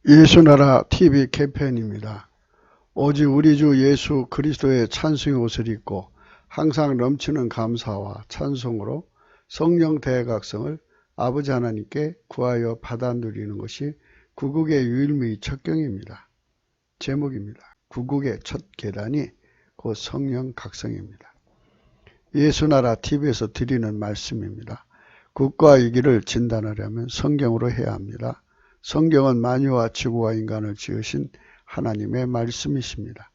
예수나라 TV 캠페인입니다. 오직 우리 주 예수 그리스도의 찬송의 옷을 입고 항상 넘치는 감사와 찬송으로 성령 대각성을 아버지 하나님께 구하여 받아 누리는 것이 구국의 유일무이 첫 경입니다. 제목입니다. 구국의 첫 계단이 곧 성령 각성입니다. 예수나라 TV에서 드리는 말씀입니다. 국가 위기를 진단하려면 성경으로 해야 합니다. 성경은 만유와 지구와 인간을 지으신 하나님의 말씀이십니다.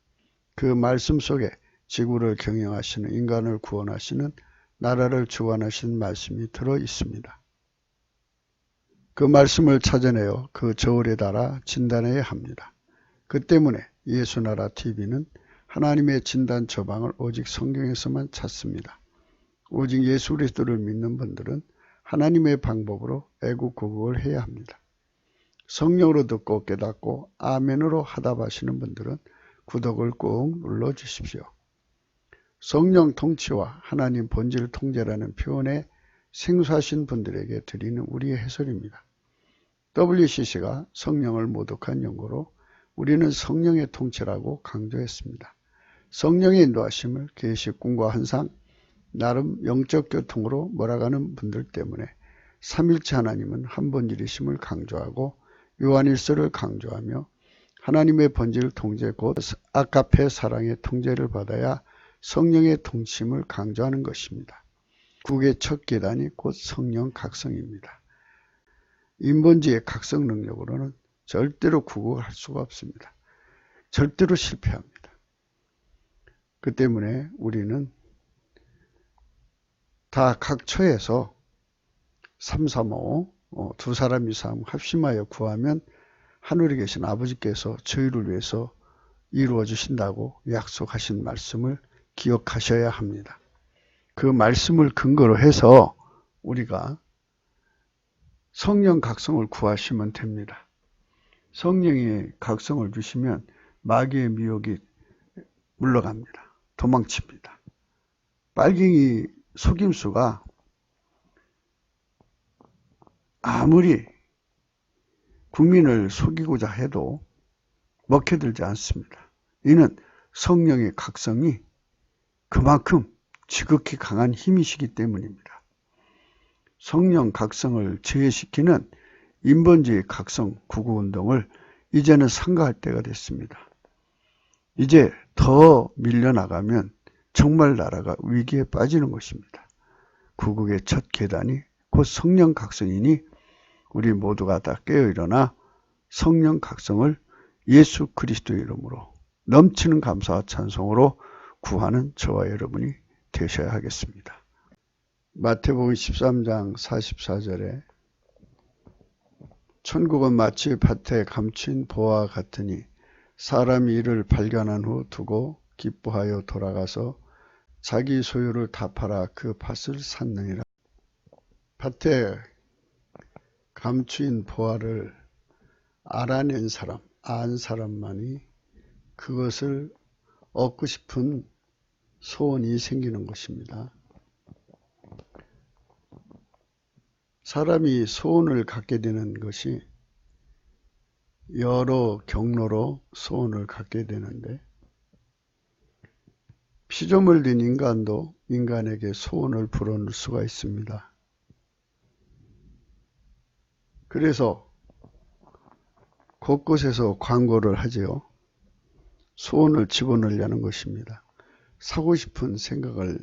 그 말씀 속에 지구를 경영하시는, 인간을 구원하시는, 나라를 주관하시는 말씀이 들어 있습니다. 그 말씀을 찾아내어 그 저울에 달아 진단해야 합니다. 그 때문에 예수나라 TV는 하나님의 진단 처방을 오직 성경에서만 찾습니다. 오직 예수 그리스도를 믿는 분들은 하나님의 방법으로 애국구국을 해야 합니다. 성령으로 듣고 깨닫고 아멘으로 하답하시는 분들은 구독을 꾹 눌러주십시오. 성령 통치와 하나님 본질 통제라는 표현에 생소하신 분들에게 드리는 우리의 해설입니다. WCC가 성령을 모독한 연고로 우리는 성령의 통치라고 강조했습니다. 성령의 인도하심을 계시, 꿈과 환상, 나름 영적 교통으로 몰아가는 분들 때문에 삼일체 하나님은 한 본질이심을 강조하고 요한일서를 강조하며 하나님의 본질 통제 곧 아가페 사랑의 통제를 받아야 성령의 통치심을 강조하는 것입니다. 국의 첫 계단이 곧 성령 각성입니다. 인본주의의 각성 능력으로는 절대로 구국을 할 수가 없습니다. 절대로 실패합니다. 그 때문에 우리는 다 각 처에서 335 두 사람 이상 합심하여 구하면 하늘에 계신 아버지께서 저희를 위해서 이루어 주신다고 약속하신 말씀을 기억하셔야 합니다. 그 말씀을 근거로 해서 우리가 성령 각성을 구하시면 됩니다. 성령이 각성을 주시면 마귀의 미혹이 물러갑니다. 도망칩니다. 빨갱이 속임수가 아무리 국민을 속이고자 해도 먹혀들지 않습니다. 이는 성령의 각성이 그만큼 지극히 강한 힘이시기 때문입니다. 성령 각성을 제외시키는 인본주의 각성 구구운동을 이제는 삼가할 때가 됐습니다. 이제 더 밀려나가면 정말 나라가 위기에 빠지는 것입니다. 구국의 첫 계단이 곧 성령 각성이니 우리 모두가 다 깨어일어나 성령 각성을 예수 그리스도의 이름으로 넘치는 감사와 찬송으로 구하는 저와 여러분이 되셔야 하겠습니다. 마태복음 13장 44절에 천국은 마치 밭에 감춘 보와 같으니 사람이 이를 발견한 후 두고 기뻐하여 돌아가서 자기 소유를 다 팔아 그 밭을 샀느니라. 밭에 감추인 보화를 알아낸 사람, 안 사람만이 그것을 얻고 싶은 소원이 생기는 것입니다. 사람이 소원을 갖게 되는 것이 여러 경로로 소원을 갖게 되는데 피조물 된 인간도 인간에게 소원을 불어넣을 수가 있습니다. 그래서 곳곳에서 광고를 하지요. 소원을 집어넣으려는 것입니다. 사고 싶은 생각을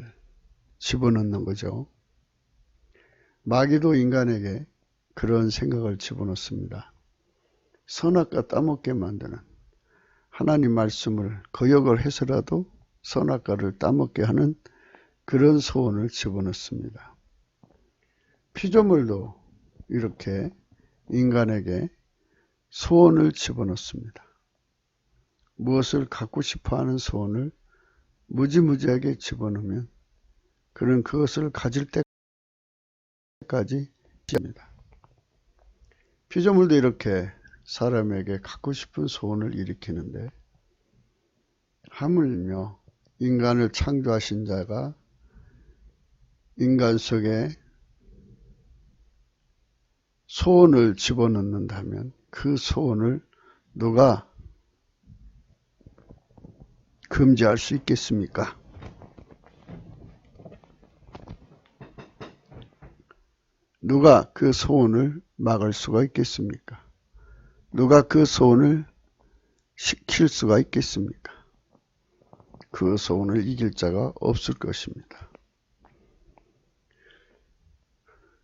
집어넣는 거죠. 마귀도 인간에게 그런 생각을 집어넣습니다. 선악과 따먹게 만드는 하나님 말씀을 거역을 해서라도 선악과를 따먹게 하는 그런 소원을 집어넣습니다. 피조물도 이렇게 인간에게 소원을 집어넣습니다. 무엇을 갖고 싶어하는 소원을 무지무지하게 집어넣으면 그는 그것을 가질 때까지 합니다. 피조물도 이렇게 사람에게 갖고 싶은 소원을 일으키는데 하물며 인간을 창조하신 자가 인간 속에 소원을 집어넣는다면 그 소원을 누가 금지할 수 있겠습니까? 누가 그 소원을 막을 수가 있겠습니까? 누가 그 소원을 시킬 수가 있겠습니까? 그 소원을 이길 자가 없을 것입니다.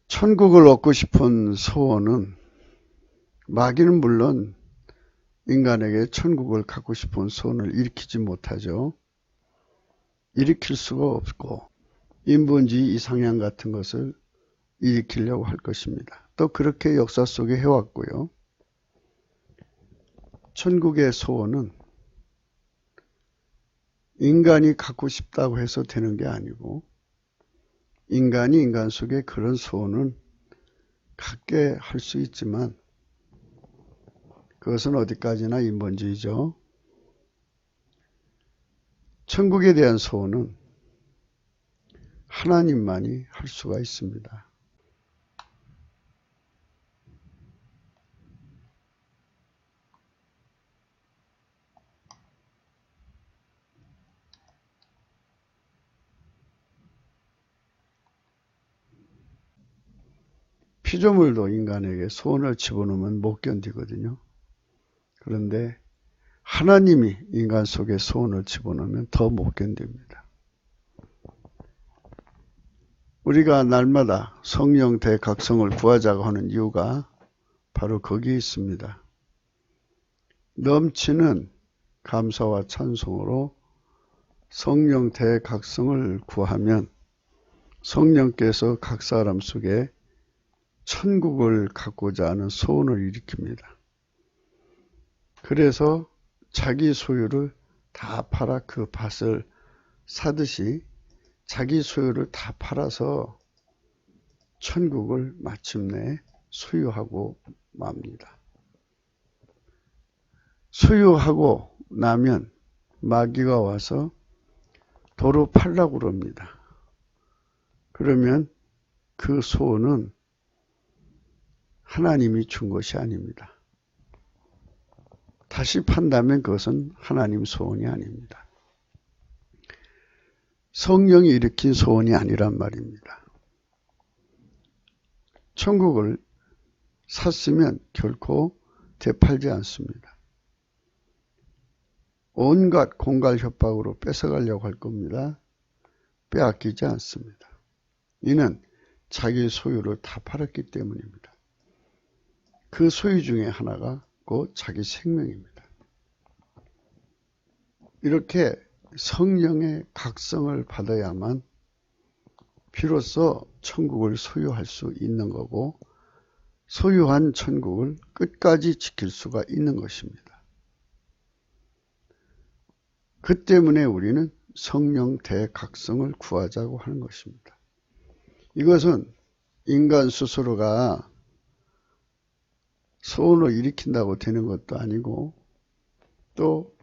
천국을 얻고 싶은 소원은, 마귀는 물론 인간에게 천국을 갖고 싶은 소원을 일으키지 못하죠. 일으킬 수가 없고 인본주의 이상향 같은 것을 일으키려고 할 것입니다. 또 그렇게 역사 속에 해왔고요. 천국의 소원은 인간이 갖고 싶다고 해서 되는 게 아니고, 인간이 인간 속에 그런 소원은 갖게 할 수 있지만 그것은 어디까지나 인본주의죠. 천국에 대한 소원은 하나님만이 할 수가 있습니다. 피조물도 인간에게 소원을 집어넣으면 못 견디거든요. 그런데 하나님이 인간 속에 소원을 집어넣으면 더 못 견딥니다. 우리가 날마다 성령 대각성을 구하자고 하는 이유가 바로 거기에 있습니다. 넘치는 감사와 찬송으로 성령 대각성을 구하면 성령께서 각 사람 속에 천국을 갖고자 하는 소원을 일으킵니다. 그래서 자기 소유를 다 팔아 그 밭을 사듯이 자기 소유를 다 팔아서 천국을 마침내 소유하고 맙니다. 소유하고 나면 마귀가 와서 도로 팔라고 그럽니다. 그러면 그 소원은 하나님이 준 것이 아닙니다. 다시 판다면 그것은 하나님 소원이 아닙니다. 성령이 일으킨 소원이 아니란 말입니다. 천국을 샀으면 결코 되팔지 않습니다. 온갖 공갈 협박으로 뺏어가려고 할 겁니다. 빼앗기지 않습니다. 이는 자기 소유를 다 팔았기 때문입니다. 그 소유 중에 하나가 곧 자기 생명입니다. 이렇게 성령의 각성을 받아야만 비로소 천국을 소유할 수 있는 거고, 소유한 천국을 끝까지 지킬 수가 있는 것입니다. 그 때문에 우리는 성령 대각성을 구하자고 하는 것입니다. 이것은 인간 스스로가 소원을 일으킨다고 되는 것도 아니고, 또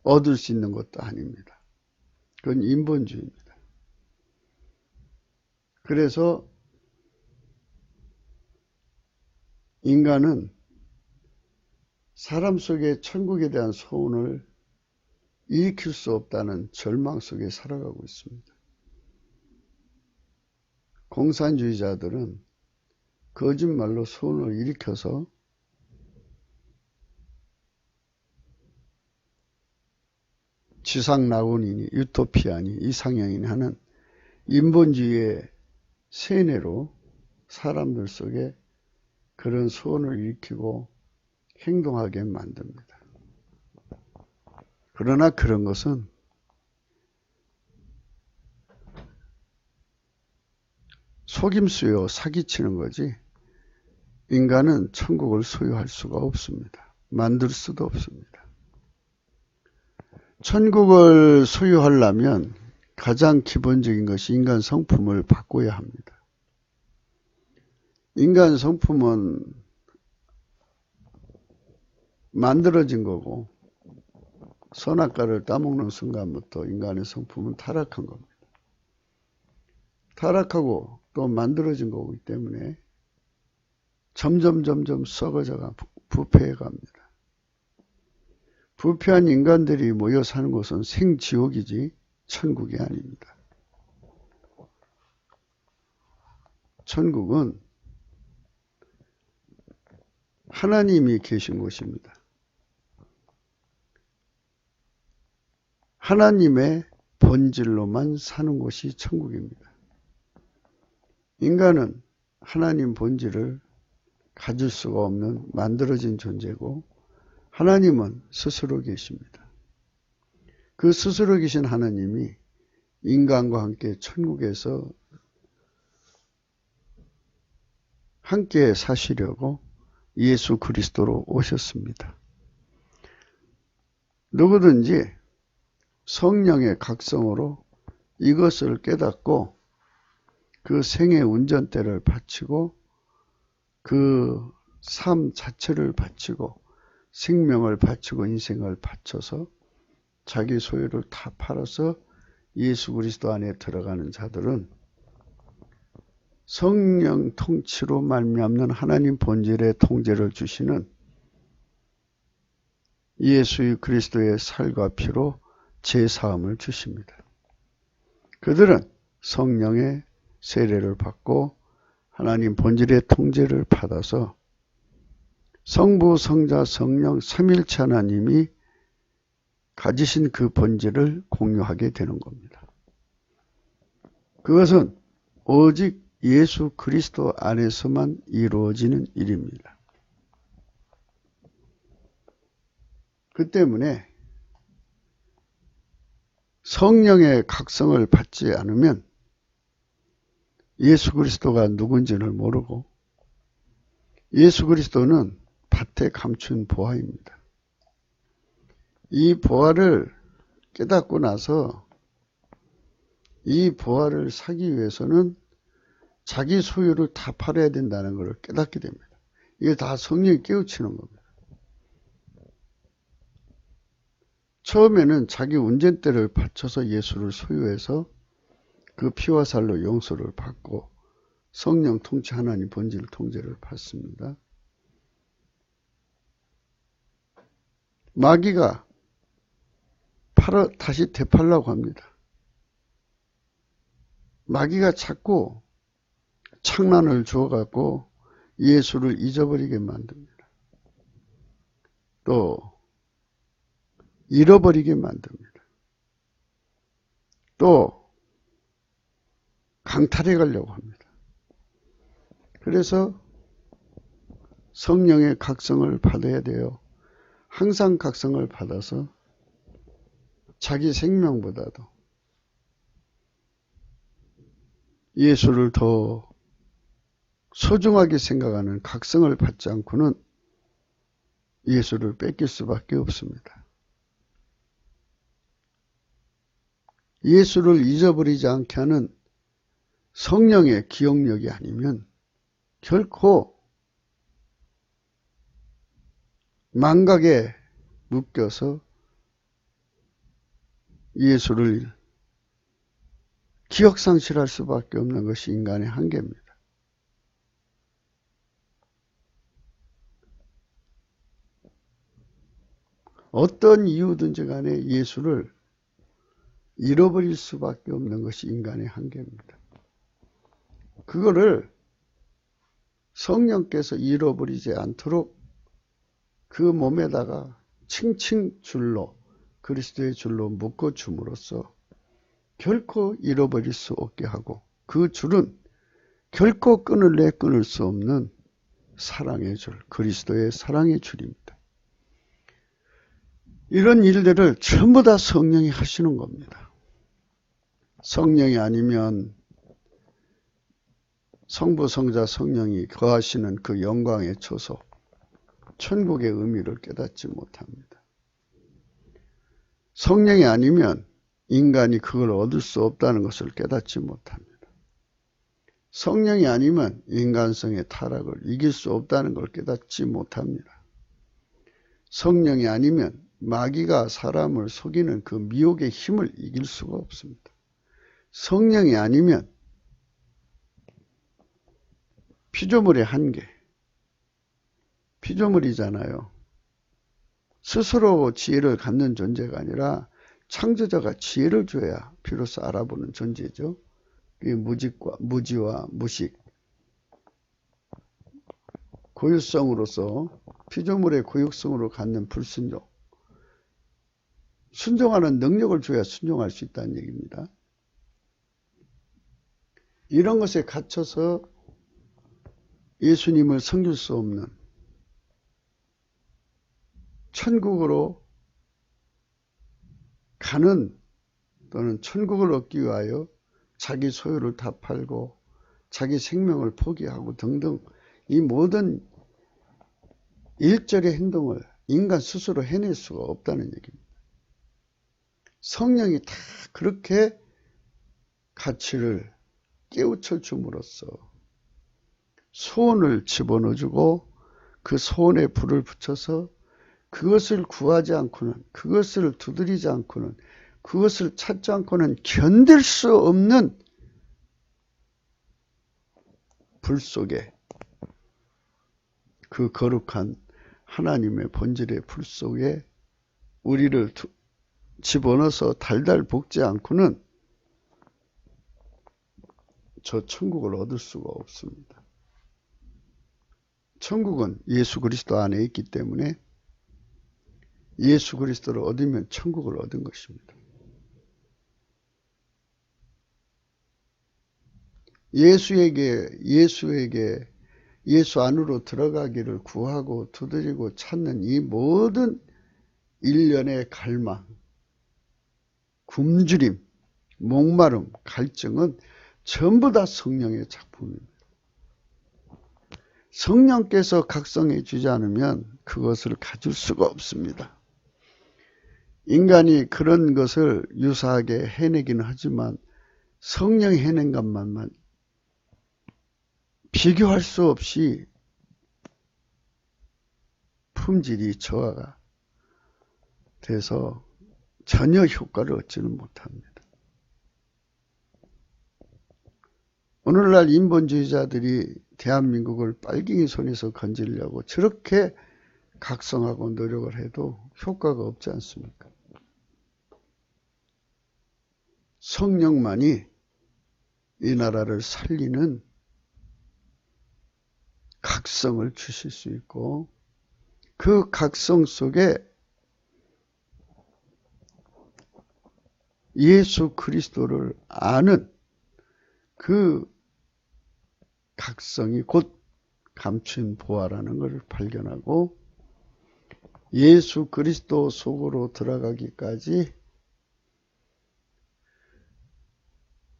얻을 수 있는 것도 아닙니다. 그건 인본주의입니다. 그래서 인간은 사람 속에 천국에 대한 소원을 일으킬 수 없다는 절망 속에 살아가고 있습니다. 공산주의자들은 거짓말로 소원을 일으켜서 지상낙원이니 유토피아니 이상향이니 하는 인본주의의 세뇌로 사람들 속에 그런 소원을 일으키고 행동하게 만듭니다. 그러나 그런 것은 속임수요, 사기치는 거지, 인간은 천국을 소유할 수가 없습니다. 만들 수도 없습니다. 천국을 소유하려면 가장 기본적인 것이 인간 성품을 바꿔야 합니다. 인간 성품은 만들어진 거고, 선악과를 따먹는 순간부터 인간의 성품은 타락한 겁니다. 타락하고 또 만들어진 거기 때문에 점점 썩어져가 부패해 갑니다. 부패한 인간들이 모여 사는 곳은 생지옥이지 천국이 아닙니다. 천국은 하나님이 계신 곳입니다. 하나님의 본질로만 사는 곳이 천국입니다. 인간은 하나님 본질을 가질 수가 없는 만들어진 존재고 하나님은 스스로 계십니다. 그 스스로 계신 하나님이 인간과 함께 천국에서 함께 사시려고 예수 그리스도로 오셨습니다. 누구든지 성령의 각성으로 이것을 깨닫고 그 생의 운전대를 바치고 그 삶 자체를 바치고 생명을 바치고 인생을 바쳐서 자기 소유를 다 팔아서 예수 그리스도 안에 들어가는 자들은 성령 통치로 말미암는 하나님 본질의 통제를 주시는 예수 그리스도의 살과 피로 제사함을 주십니다. 그들은 성령의 세례를 받고 하나님 본질의 통제를 받아서 성부, 성자, 성령 삼일체 하나님이 가지신 그 본질을 공유하게 되는 겁니다. 그것은 오직 예수 그리스도 안에서만 이루어지는 일입니다. 그 때문에 성령의 각성을 받지 않으면 예수 그리스도가 누군지를 모르고 예수 그리스도는 밭에 감춘 보화입니다. 이 보화를 깨닫고 나서 이 보화를 사기 위해서는 자기 소유를 다 팔아야 된다는 것을 깨닫게 됩니다. 이게 다 성령이 깨우치는 겁니다. 처음에는 자기 운전대를 바쳐서 예수를 소유해서 그 피와 살로 용서를 받고 성령 통치 하나님 본질 통제를 받습니다. 마귀가 다시 되팔라고 합니다. 마귀가 자꾸 창난을 주어갖고 예수를 잊어버리게 만듭니다. 또 잃어버리게 만듭니다. 또 강탈해 가려고 합니다. 그래서 성령의 각성을 받아야 돼요. 항상 각성을 받아서 자기 생명보다도 예수를 더 소중하게 생각하는 각성을 받지 않고는 예수를 뺏길 수밖에 없습니다. 예수를 잊어버리지 않게 하는 성령의 기억력이 아니면 결코 망각에 묶여서 예수를 기억상실할 수밖에 없는 것이 인간의 한계입니다. 어떤 이유든지 간에 예수를 잃어버릴 수밖에 없는 것이 인간의 한계입니다. 그거를 성령께서 잃어버리지 않도록 그 몸에다가 칭칭 줄로 그리스도의 줄로 묶어 줌으로써 결코 잃어버릴 수 없게 하고 그 줄은 결코 끊을 수 없는 사랑의 줄, 그리스도의 사랑의 줄입니다. 이런 일들을 전부 다 성령이 하시는 겁니다. 성령이 아니면 성부, 성자, 성령이 거하시는 그 영광의 초소, 천국의 의미를 깨닫지 못합니다. 성령이 아니면 인간이 그걸 얻을 수 없다는 것을 깨닫지 못합니다. 성령이 아니면 인간성의 타락을 이길 수 없다는 걸 깨닫지 못합니다. 성령이 아니면 마귀가 사람을 속이는 그 미혹의 힘을 이길 수가 없습니다. 성령이 아니면 피조물의 한계, 피조물이잖아요. 스스로 지혜를 갖는 존재가 아니라 창조자가 지혜를 줘야 비로소 알아보는 존재죠. 그게 무지와 무식, 고유성으로서 피조물의 고유성으로 갖는 불순종, 순종하는 능력을 줘야 순종할 수 있다는 얘기입니다. 이런 것에 갇혀서 예수님을 섬길 수 없는, 천국으로 가는 또는 천국을 얻기 위하여 자기 소유를 다 팔고 자기 생명을 포기하고 등등 이 모든 일절의 행동을 인간 스스로 해낼 수가 없다는 얘기입니다. 성령이 다 그렇게 가치를 깨우쳐 줌으로써 소원을 집어넣어주고 그 소원에 불을 붙여서 그것을 구하지 않고는, 그것을 두드리지 않고는, 그것을 찾지 않고는 견딜 수 없는 불 속에, 그 거룩한 하나님의 본질의 불 속에 우리를 집어넣어서 달달 볶지 않고는 저 천국을 얻을 수가 없습니다. 천국은 예수 그리스도 안에 있기 때문에 예수 그리스도를 얻으면 천국을 얻은 것입니다. 예수 안으로 들어가기를 구하고 두드리고 찾는 이 모든 일련의 갈망, 굶주림, 목마름, 갈증은 전부 다 성령의 작품입니다. 성령께서 각성해 주지 않으면 그것을 가질 수가 없습니다. 인간이 그런 것을 유사하게 해내기는 하지만 성령이 해낸 것만만 비교할 수 없이 품질이 저하가 돼서 전혀 효과를 얻지는 못합니다. 오늘날 인본주의자들이 대한민국을 빨갱이 손에서 건지려고 저렇게 각성하고 노력을 해도 효과가 없지 않습니까? 성령만이 이 나라를 살리는 각성을 주실 수 있고 그 각성 속에 예수 그리스도를 아는 그 각성이 곧 감춘 보화라는 것을 발견하고 예수 그리스도 속으로 들어가기까지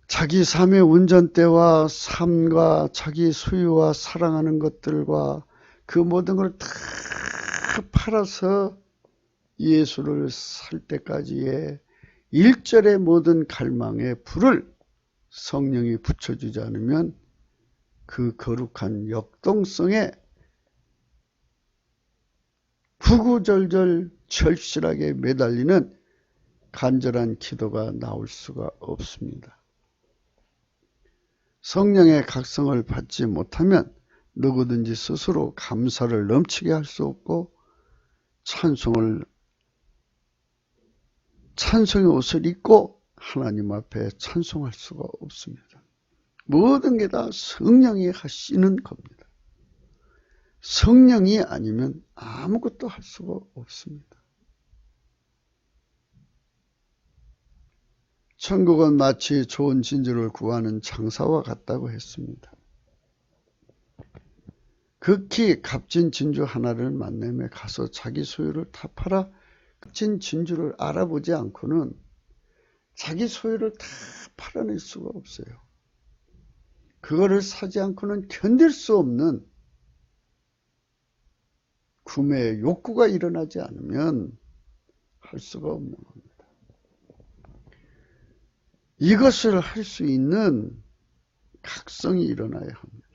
자기 삶의 운전대와 삶과 자기 소유와 사랑하는 것들과 그 모든 걸 다 팔아서 예수를 살 때까지의 일절의 모든 갈망에 불을 성령이 붙여주지 않으면 그 거룩한 역동성에 구구절절 절실하게 매달리는 간절한 기도가 나올 수가 없습니다. 성령의 각성을 받지 못하면 누구든지 스스로 감사를 넘치게 할 수 없고 찬송의 옷을 입고 하나님 앞에 찬송할 수가 없습니다. 모든 게 다 성령이 하시는 겁니다. 성령이 아니면 아무것도 할 수가 없습니다. 천국은 마치 좋은 진주를 구하는 장사와 같다고 했습니다. 극히 값진 진주 하나를 만나며 가서 자기 소유를 다 팔아 값진 진주를 알아보지 않고는 자기 소유를 다 팔아낼 수가 없어요. 그거를 사지 않고는 견딜 수 없는 구매의 욕구가 일어나지 않으면 할 수가 없는 겁니다. 이것을 할 수 있는 각성이 일어나야 합니다.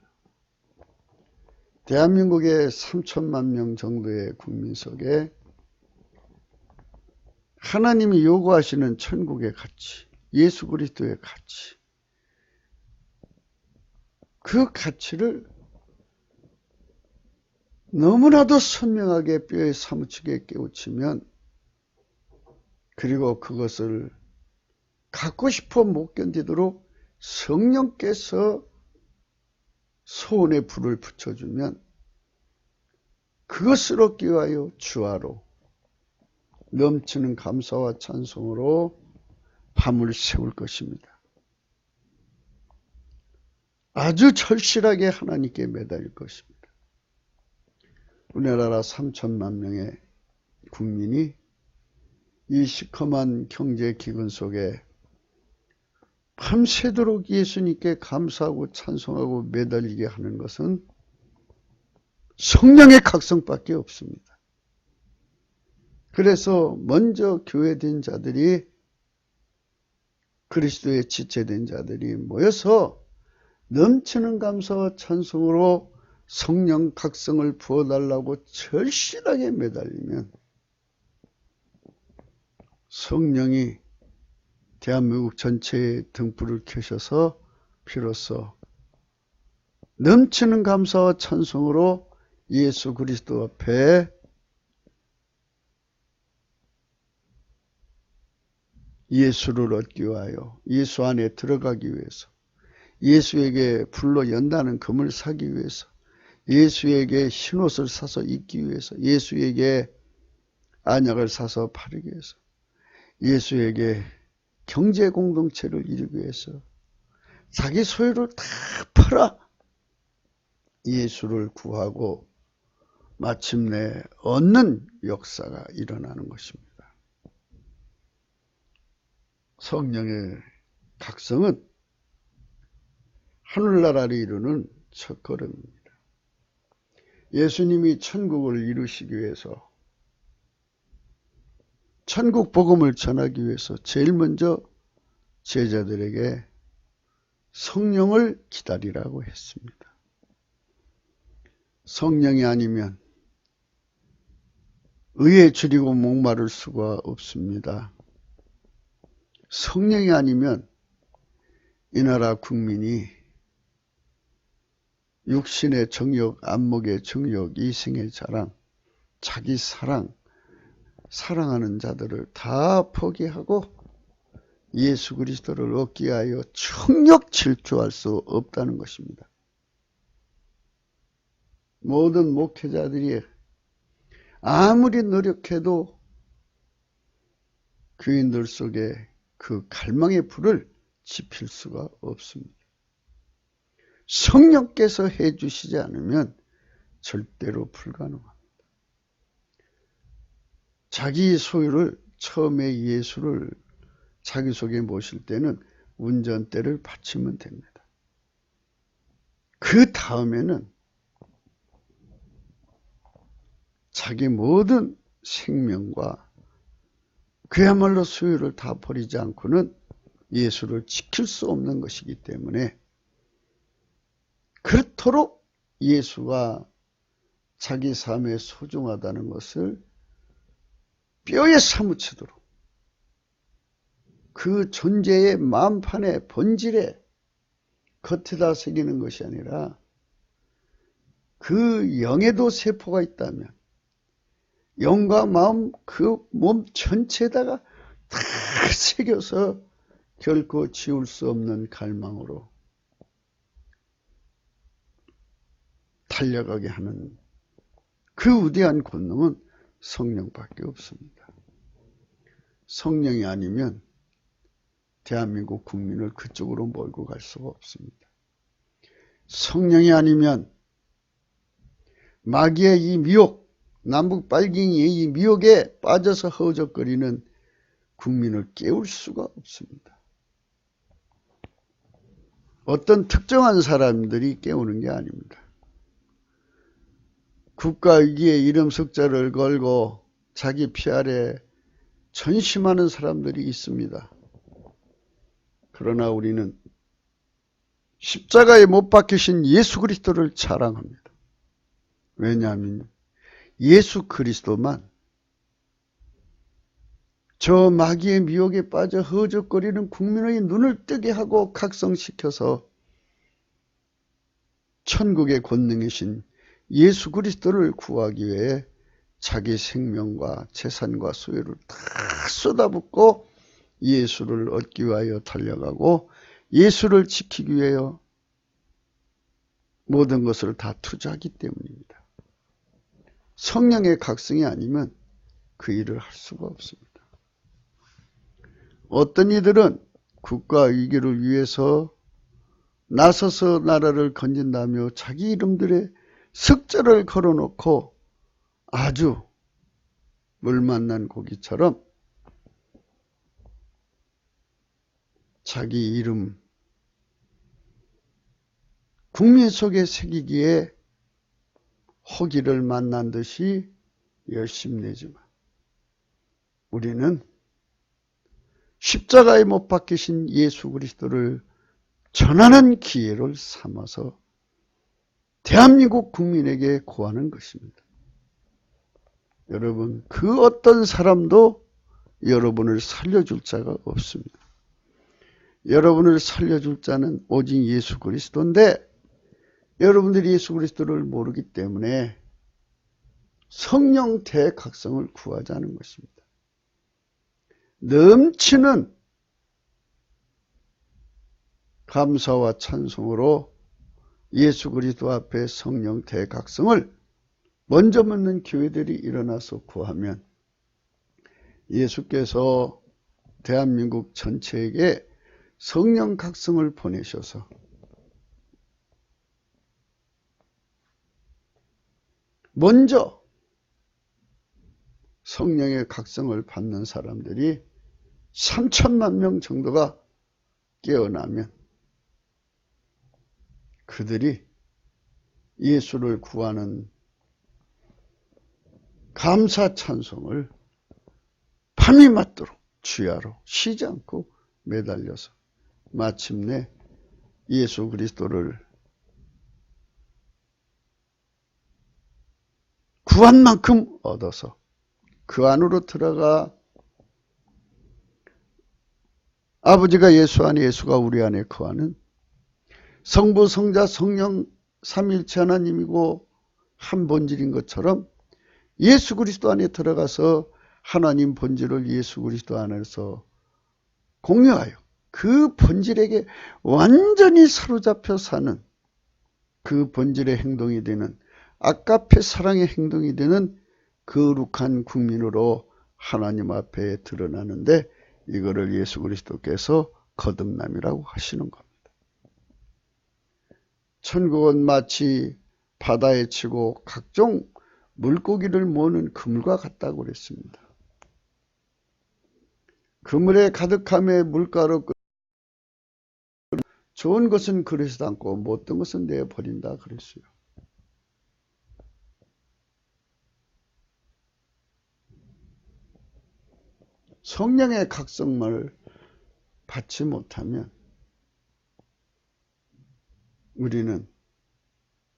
대한민국의 3천만 명 정도의 국민 속에 하나님이 요구하시는 천국의 가치, 예수 그리스도의 가치, 그 가치를 너무나도 선명하게 뼈에 사무치게 깨우치면, 그리고 그것을 갖고 싶어 못 견디도록 성령께서 소원에 불을 붙여주면 그것을 얻기 위하여 주하로 넘치는 감사와 찬송으로 밤을 새울 것입니다. 아주 절실하게 하나님께 매달릴 것입니다. 우리나라 3천만 명의 국민이 이 시커먼 경제 기근 속에 밤새도록 예수님께 감사하고 찬송하고 매달리게 하는 것은 성령의 각성밖에 없습니다. 그래서 먼저 교회된 자들이, 그리스도의 지체된 자들이 모여서 넘치는 감사와 찬송으로 성령 각성을 부어달라고 절실하게 매달리면 성령이 대한민국 전체에 등불을 켜셔서 비로소 넘치는 감사와 찬송으로 예수 그리스도 앞에 예수를 얻기 위하여, 예수 안에 들어가기 위해서, 예수에게 불로 연다는 금을 사기 위해서, 예수에게 흰옷을 사서 입기 위해서, 예수에게 안약을 사서 바르기 위해서, 예수에게 경제 공동체를 이루기 위해서 자기 소유를 다 팔아 예수를 구하고 마침내 얻는 역사가 일어나는 것입니다. 성령의 각성은 하늘나라를 이루는 첫걸음입니다. 예수님이 천국을 이루시기 위해서, 천국 복음을 전하기 위해서 제일 먼저 제자들에게 성령을 기다리라고 했습니다. 성령이 아니면 의에 줄이고 목마를 수가 없습니다. 성령이 아니면 이 나라 국민이 육신의 정욕, 안목의 정욕, 이생의 자랑, 자기 사랑하는 자들을 다 포기하고 예수 그리스도를 얻기 위하여 청력 질주할 수 없다는 것입니다. 모든 목회자들이 아무리 노력해도 교인들 속에 그 갈망의 불을 지필 수가 없습니다. 성령께서 해주시지 않으면 절대로 불가능합니다. 자기 소유를, 처음에 예수를 자기 속에 모실 때는 운전대를 받치면 됩니다. 그 다음에는 자기 모든 생명과 그야말로 소유를 다 버리지 않고는 예수를 지킬 수 없는 것이기 때문에, 그렇도록 예수가 자기 삶에 소중하다는 것을 뼈에 사무치도록 그 존재의 마음판에, 본질에 겉에다 새기는 것이 아니라 그 영에도 세포가 있다면 영과 마음, 그 몸 전체에다가 다 새겨서 결코 지울 수 없는 갈망으로 달려가게 하는 그 위대한 권능은 성령밖에 없습니다. 성령이 아니면 대한민국 국민을 그쪽으로 몰고 갈 수가 없습니다. 성령이 아니면 마귀의 이 미혹, 남북 빨갱이의 이 미혹에 빠져서 허우적거리는 국민을 깨울 수가 없습니다. 어떤 특정한 사람들이 깨우는 게 아닙니다. 국가위기에 이름 석자를 걸고 자기 피 아래 전심하는 사람들이 있습니다. 그러나 우리는 십자가에 못 박히신 예수 그리스도를 자랑합니다. 왜냐하면 예수 그리스도만 저 마귀의 미혹에 빠져 허우적거리는 국민의 눈을 뜨게 하고 각성시켜서 천국의 권능이신 예수 그리스도를 구하기 위해 자기 생명과 재산과 소유를 다 쏟아붓고 예수를 얻기 위하여 달려가고 예수를 지키기 위하여 모든 것을 다 투자하기 때문입니다. 성령의 각성이 아니면 그 일을 할 수가 없습니다. 어떤 이들은 국가 위기를 위해서 나서서 나라를 건진다며 자기 이름들의 석자를 걸어놓고 아주 물 만난 고기처럼 자기 이름 국민 속에 새기기에 호기를 만난 듯이 열심히 내지만 우리는 십자가에 못 박히신 예수 그리스도를 전하는 기회를 삼아서 대한민국 국민에게 고하는 것입니다. 여러분, 그 어떤 사람도 여러분을 살려줄 자가 없습니다. 여러분을 살려줄 자는 오직 예수 그리스도인데 여러분들이 예수 그리스도를 모르기 때문에 성령 대각성을 구하자는 것입니다. 넘치는 감사와 찬송으로 예수 그리스도 앞에 성령 대각성을 먼저 묻는 교회들이 일어나서 구하면 예수께서 대한민국 전체에게 성령 각성을 보내셔서 먼저 성령의 각성을 받는 사람들이 3천만 명 정도가 깨어나면 그들이 예수를 구하는 감사 찬송을 밤이 맞도록 주야로 쉬지 않고 매달려서 마침내 예수 그리스도를 구한 만큼 얻어서 그 안으로 들어가 아버지가 예수 안에 예수가 우리 안에 거하는 성부 성자 성령 삼위일체 하나님이고 한 본질인 것처럼 예수 그리스도 안에 들어가서 하나님 본질을 예수 그리스도 안에서 공유하여 그 본질에게 완전히 사로잡혀 사는 그 본질의 행동이 되는 아까페 사랑의 행동이 되는 거룩한 국민으로 하나님 앞에 드러나는데 이거를 예수 그리스도께서 거듭남이라고 하시는 겁니다. 천국은 마치 바다에 치고 각종 물고기를 모으는 그물과 같다고 그랬습니다. 그물에 가득함에 물가로 좋은 것은 그릇에 담고 못된 것은 내버린다 그랬어요. 성령의 각성을 받지 못하면 우리는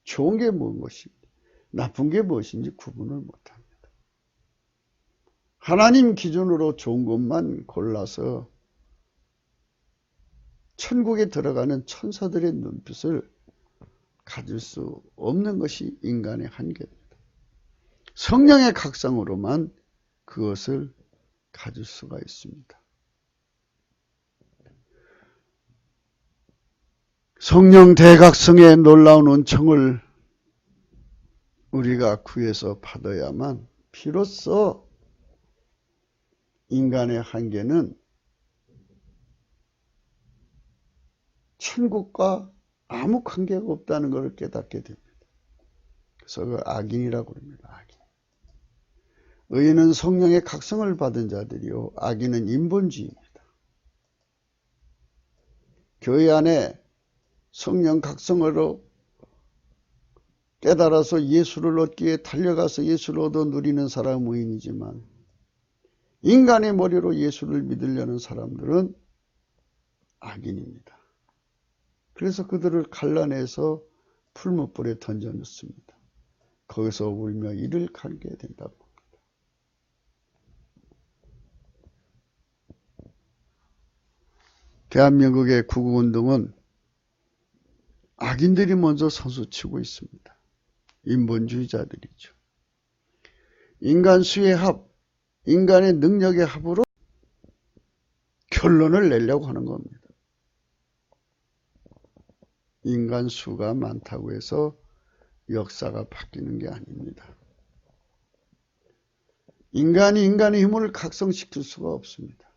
좋은 게 무엇인지 나쁜 게 무엇인지 구분을 못합니다. 하나님 기준으로 좋은 것만 골라서 천국에 들어가는 천사들의 눈빛을 가질 수 없는 것이 인간의 한계입니다. 성령의 각성으로만 그것을 가질 수가 있습니다. 성령 대각성의 놀라운 은총을 우리가 구해서 받아야만 비로소 인간의 한계는 천국과 아무 관계가 없다는 것을 깨닫게 됩니다. 그래서 그 악인이라고 합니다. 악인. 의인은 성령의 각성을 받은 자들이요 악인은 인본주의입니다. 교회 안에 성령 각성으로 깨달아서 예수를 얻기에 달려가서 예수를 얻어 누리는 사람은 의인이지만 인간의 머리로 예수를 믿으려는 사람들은 악인입니다. 그래서 그들을 갈라내서 풀무불에 던져놓습니다. 거기서 울며 이를 갈게 된다고 합니다. 대한민국의 구국운동은 악인들이 먼저 선수치고 있습니다. 인본주의자들이죠. 인간 수의 합, 인간의 능력의 합으로 결론을 내려고 하는 겁니다. 인간 수가 많다고 해서 역사가 바뀌는 게 아닙니다. 인간이 인간의 힘을 각성시킬 수가 없습니다.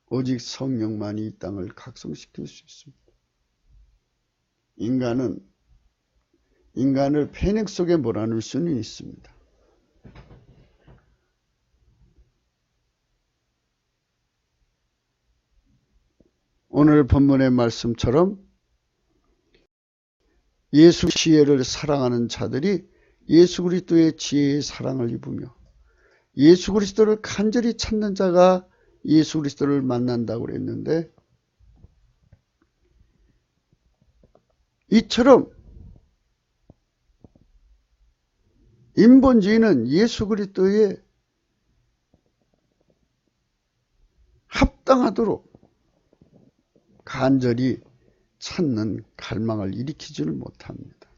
오직 성령만이 이 땅을 각성시킬 수 있습니다. 인간은 인간을 패닉 속에 몰아넣을 수는 있습니다. 오늘 본문의 말씀처럼 예수 지혜를 사랑하는 자들이 예수 그리스도의 지혜의 사랑을 입으며 예수 그리스도를 간절히 찾는 자가 예수 그리스도를 만난다고 그랬는데, 이처럼 인본주의는 예수 그리스도에 합당하도록 간절히 찾는 갈망을 일으키지를 못합니다.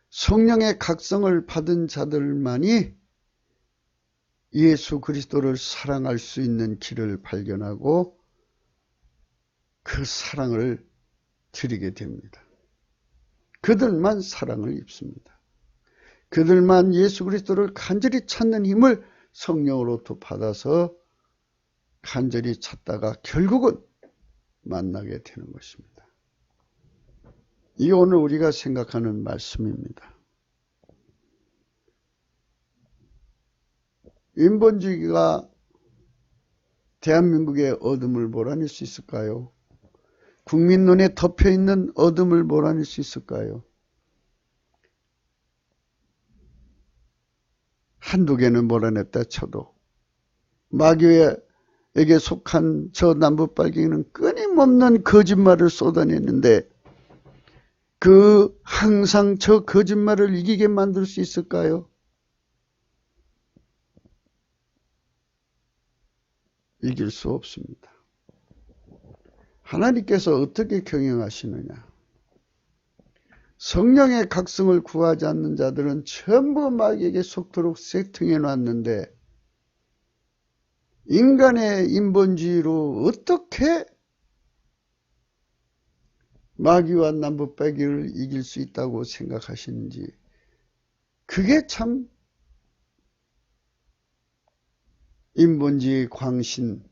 성령의 각성을 받은 자들만이 예수 그리스도를 사랑할 수 있는 길을 발견하고 그 사랑을 드리게 됩니다. 그들만 사랑을 입습니다. 그들만 예수 그리스도를 간절히 찾는 힘을 성령으로부터 받아서 간절히 찾다가 결국은 만나게 되는 것입니다. 이게 오늘 우리가 생각하는 말씀입니다. 인본주의가 대한민국의 어둠을 몰아낼 수 있을까요? 국민 눈에 덮여있는 어둠을 몰아낼 수 있을까요? 한두 개는 몰아냈다 쳐도 마귀에게 속한 저 남북발갱이는 끊임없는 거짓말을 쏟아내는데 항상 저 거짓말을 이기게 만들 수 있을까요? 이길 수 없습니다. 하나님께서 어떻게 경영하시느냐? 성령의 각성을 구하지 않는 자들은 전부 마귀에게 속도록 세팅해 놨는데, 인간의 인본주의로 어떻게 마귀와 남북발기를 이길 수 있다고 생각하시는지, 그게 참 인본주의 과신,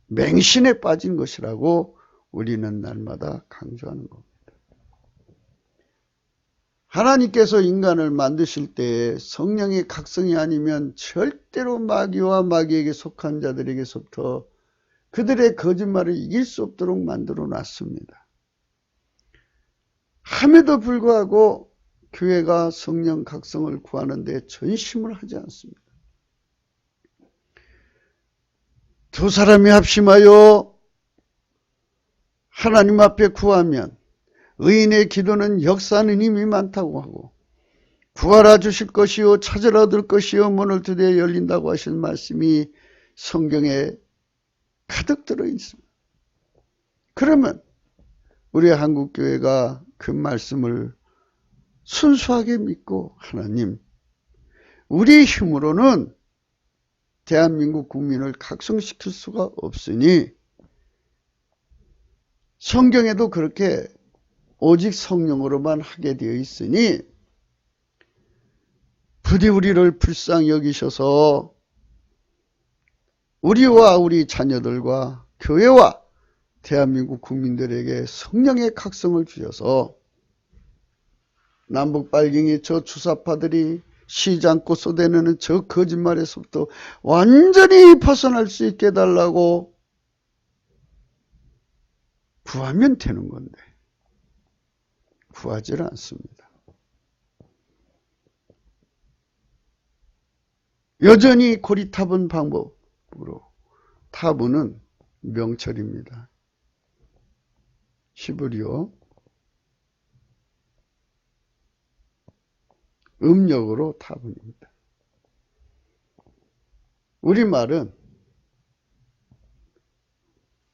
맹신에 빠진 것이라고 우리는 날마다 강조하는 겁니다. 하나님께서 인간을 만드실 때 성령의 각성이 아니면 절대로 마귀와 마귀에게 속한 자들에게서부터 그들의 거짓말을 이길 수 없도록 만들어 놨습니다. 함에도 불구하고 교회가 성령 각성을 구하는 데 전심을 하지 않습니다. 두 사람이 합심하여 하나님 앞에 구하면 의인의 기도는 역사하는 힘이 많다고 하고, 구하라 주실 것이요 찾으라 얻을 것이요 문을 두드려 열린다고 하신 말씀이 성경에 가득 들어 있습니다. 그러면 우리 한국교회가 그 말씀을 순수하게 믿고, 하나님, 우리 힘으로는 대한민국 국민을 각성시킬 수가 없으니 성경에도 그렇게 오직 성령으로만 하게 되어 있으니 부디 우리를 불쌍히 여기셔서 우리와 우리 자녀들과 교회와 대한민국 국민들에게 성령의 각성을 주셔서 남북발갱이 저 주사파들이 쉬지 않고 쏟아내는 저 거짓말에서부터 완전히 벗어날 수 있게 해달라고 구하면 되는 건데 구하지를 않습니다. 여전히 고리타분 방법으로, 타분은 명철입니다. 히브리어 음력으로 타분입니다. 우리말은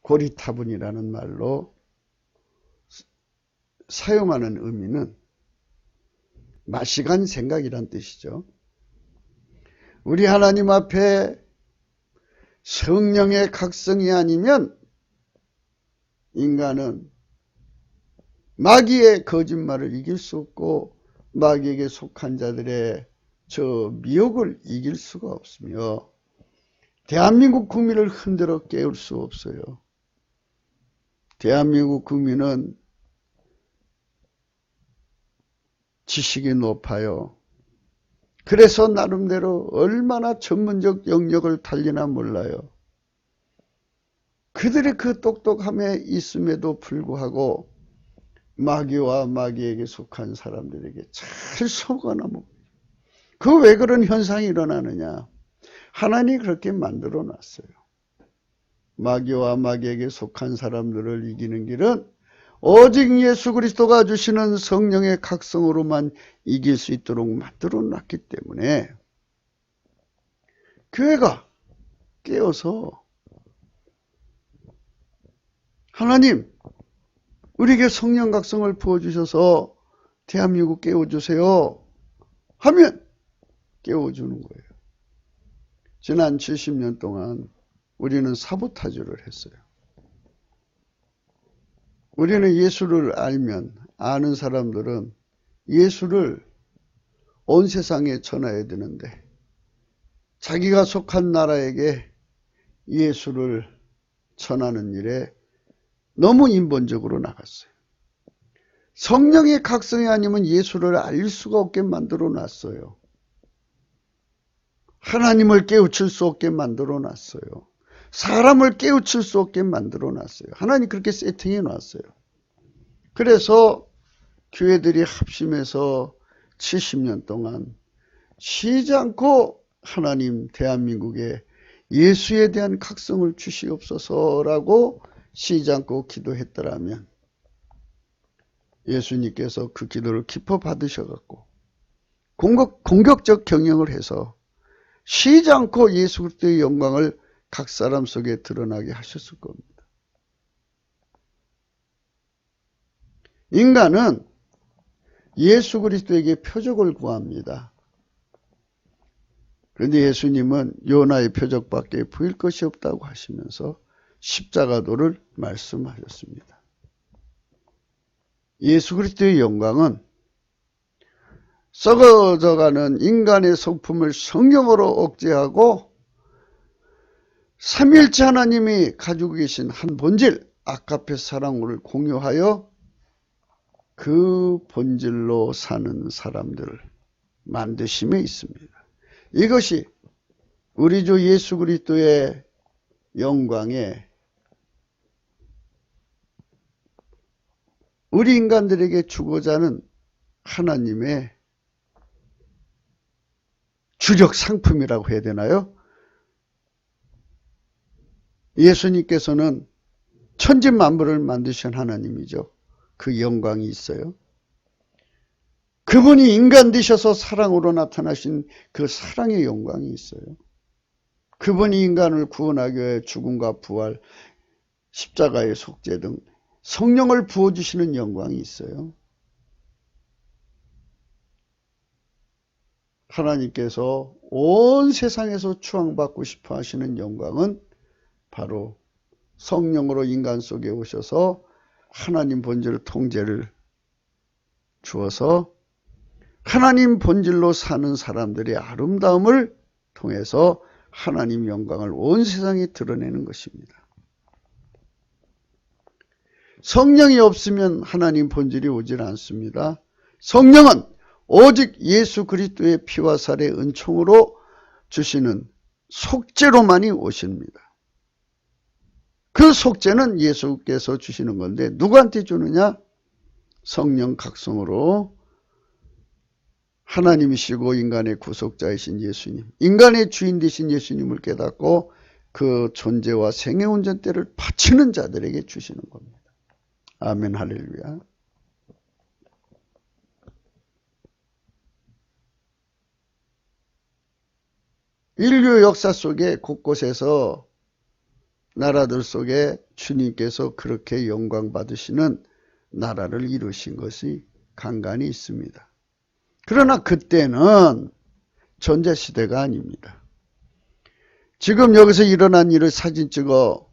고리타분이라는 말로 사용하는 의미는 마시간 생각이란 뜻이죠. 우리 하나님 앞에 성령의 각성이 아니면 인간은 마귀의 거짓말을 이길 수 없고 마귀에게 속한 자들의 저 미혹을 이길 수가 없으며 대한민국 국민을 흔들어 깨울 수 없어요. 대한민국 국민은 지식이 높아요. 그래서 나름대로 얼마나 전문적 영역을 달리나 몰라요. 그들의 그 똑똑함에 있음에도 불구하고 마귀와 마귀에게 속한 사람들에게 잘 속아나무. 그 왜 그런 현상이 일어나느냐? 하나님이 그렇게 만들어 놨어요. 마귀와 마귀에게 속한 사람들을 이기는 길은 오직 예수 그리스도가 주시는 성령의 각성으로만 이길 수 있도록 만들어 놨기 때문에 교회가 깨어서 하나님 우리에게 성령 각성을 부어주셔서 대한민국 깨워주세요 하면 깨워주는 거예요. 지난 70년 동안 우리는 사보타주를 했어요. 우리는 예수를 알면 아는 사람들은 예수를 온 세상에 전해야 되는데 자기가 속한 나라에게 예수를 전하는 일에 너무 인본적으로 나갔어요. 성령의 각성이 아니면 예수를 알 수가 없게 만들어 놨어요. 하나님을 깨우칠 수 없게 만들어 놨어요. 사람을 깨우칠 수 없게 만들어 놨어요. 하나님 그렇게 세팅해 놨어요. 그래서 교회들이 합심해서 70년 동안 쉬지 않고 하나님 대한민국에 예수에 대한 각성을 주시옵소서라고 쉬지 않고 기도했더라면 예수님께서 그 기도를 기뻐 받으셔갖고 공격적 경영을 해서 쉬지 않고 예수 그리스도의 영광을 각 사람 속에 드러나게 하셨을 겁니다. 인간은 예수 그리스도에게 표적을 구합니다. 그런데 예수님은 요나의 표적밖에 보일 것이 없다고 하시면서 십자가도를 말씀하셨습니다. 예수 그리스도의 영광은 썩어져가는 인간의 성품을 성령으로 억제하고 삼위일체 하나님이 가지고 계신 한 본질 아가페 사랑을 공유하여 그 본질로 사는 사람들을 만드심에 있습니다. 이것이 우리 주 예수 그리스도의 영광에 우리 인간들에게 주고자 하는 하나님의 주력 상품이라고 해야 되나요? 예수님께서는 천지만물을 만드신 하나님이죠. 그 영광이 있어요. 그분이 인간 되셔서 사랑으로 나타나신 그 사랑의 영광이 있어요. 그분이 인간을 구원하기 위해 죽음과 부활, 십자가의 속죄 등 성령을 부어주시는 영광이 있어요. 하나님께서 온 세상에서 추앙받고 싶어 하시는 영광은 바로 성령으로 인간 속에 오셔서 하나님 본질 통제를 주어서 하나님 본질로 사는 사람들의 아름다움을 통해서 하나님 영광을 온 세상에 드러내는 것입니다. 성령이 없으면 하나님 본질이 오질 않습니다. 성령은 오직 예수 그리스도의 피와 살의 은총으로 주시는 속죄로만이 오십니다. 그 속죄는 예수께서 주시는 건데 누구한테 주느냐? 성령 각성으로 하나님이시고 인간의 구속자이신 예수님, 인간의 주인 되신 예수님을 깨닫고 그 존재와 생애 운전대를 바치는 자들에게 주시는 겁니다. 아멘 할렐루야. 인류 역사 속에 곳곳에서 나라들 속에 주님께서 그렇게 영광 받으시는 나라를 이루신 것이 간간히 있습니다. 그러나 그때는 전자시대가 아닙니다. 지금 여기서 일어난 일을 사진 찍어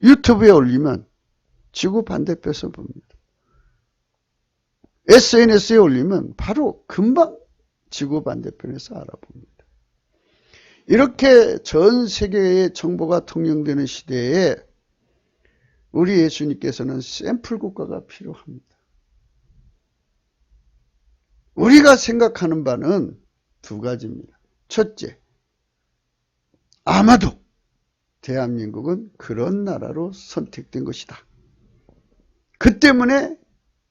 유튜브에 올리면 지구 반대편에서 봅니다. SNS에 올리면 바로 금방 지구 반대편에서 알아봅니다. 이렇게 전 세계의 정보가 통용되는 시대에 우리 예수님께서는 샘플 국가가 필요합니다. 우리가 생각하는 바는 두 가지입니다. 첫째, 아마도 대한민국은 그런 나라로 선택된 것이다. 그 때문에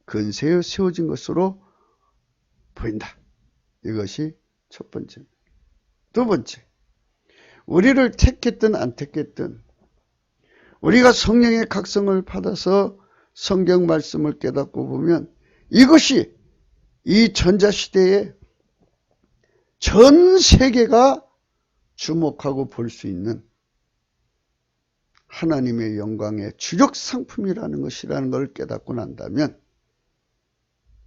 근세에 세워진 것으로 보인다. 이것이 첫 번째입니다. 두 번째, 우리를 택했든 안 택했든 우리가 성령의 각성을 받아서 성경 말씀을 깨닫고 보면 이것이 이 전자시대에 전 세계가 주목하고 볼 수 있는 하나님의 영광의 주력 상품이라는 것이라는 걸 깨닫고 난다면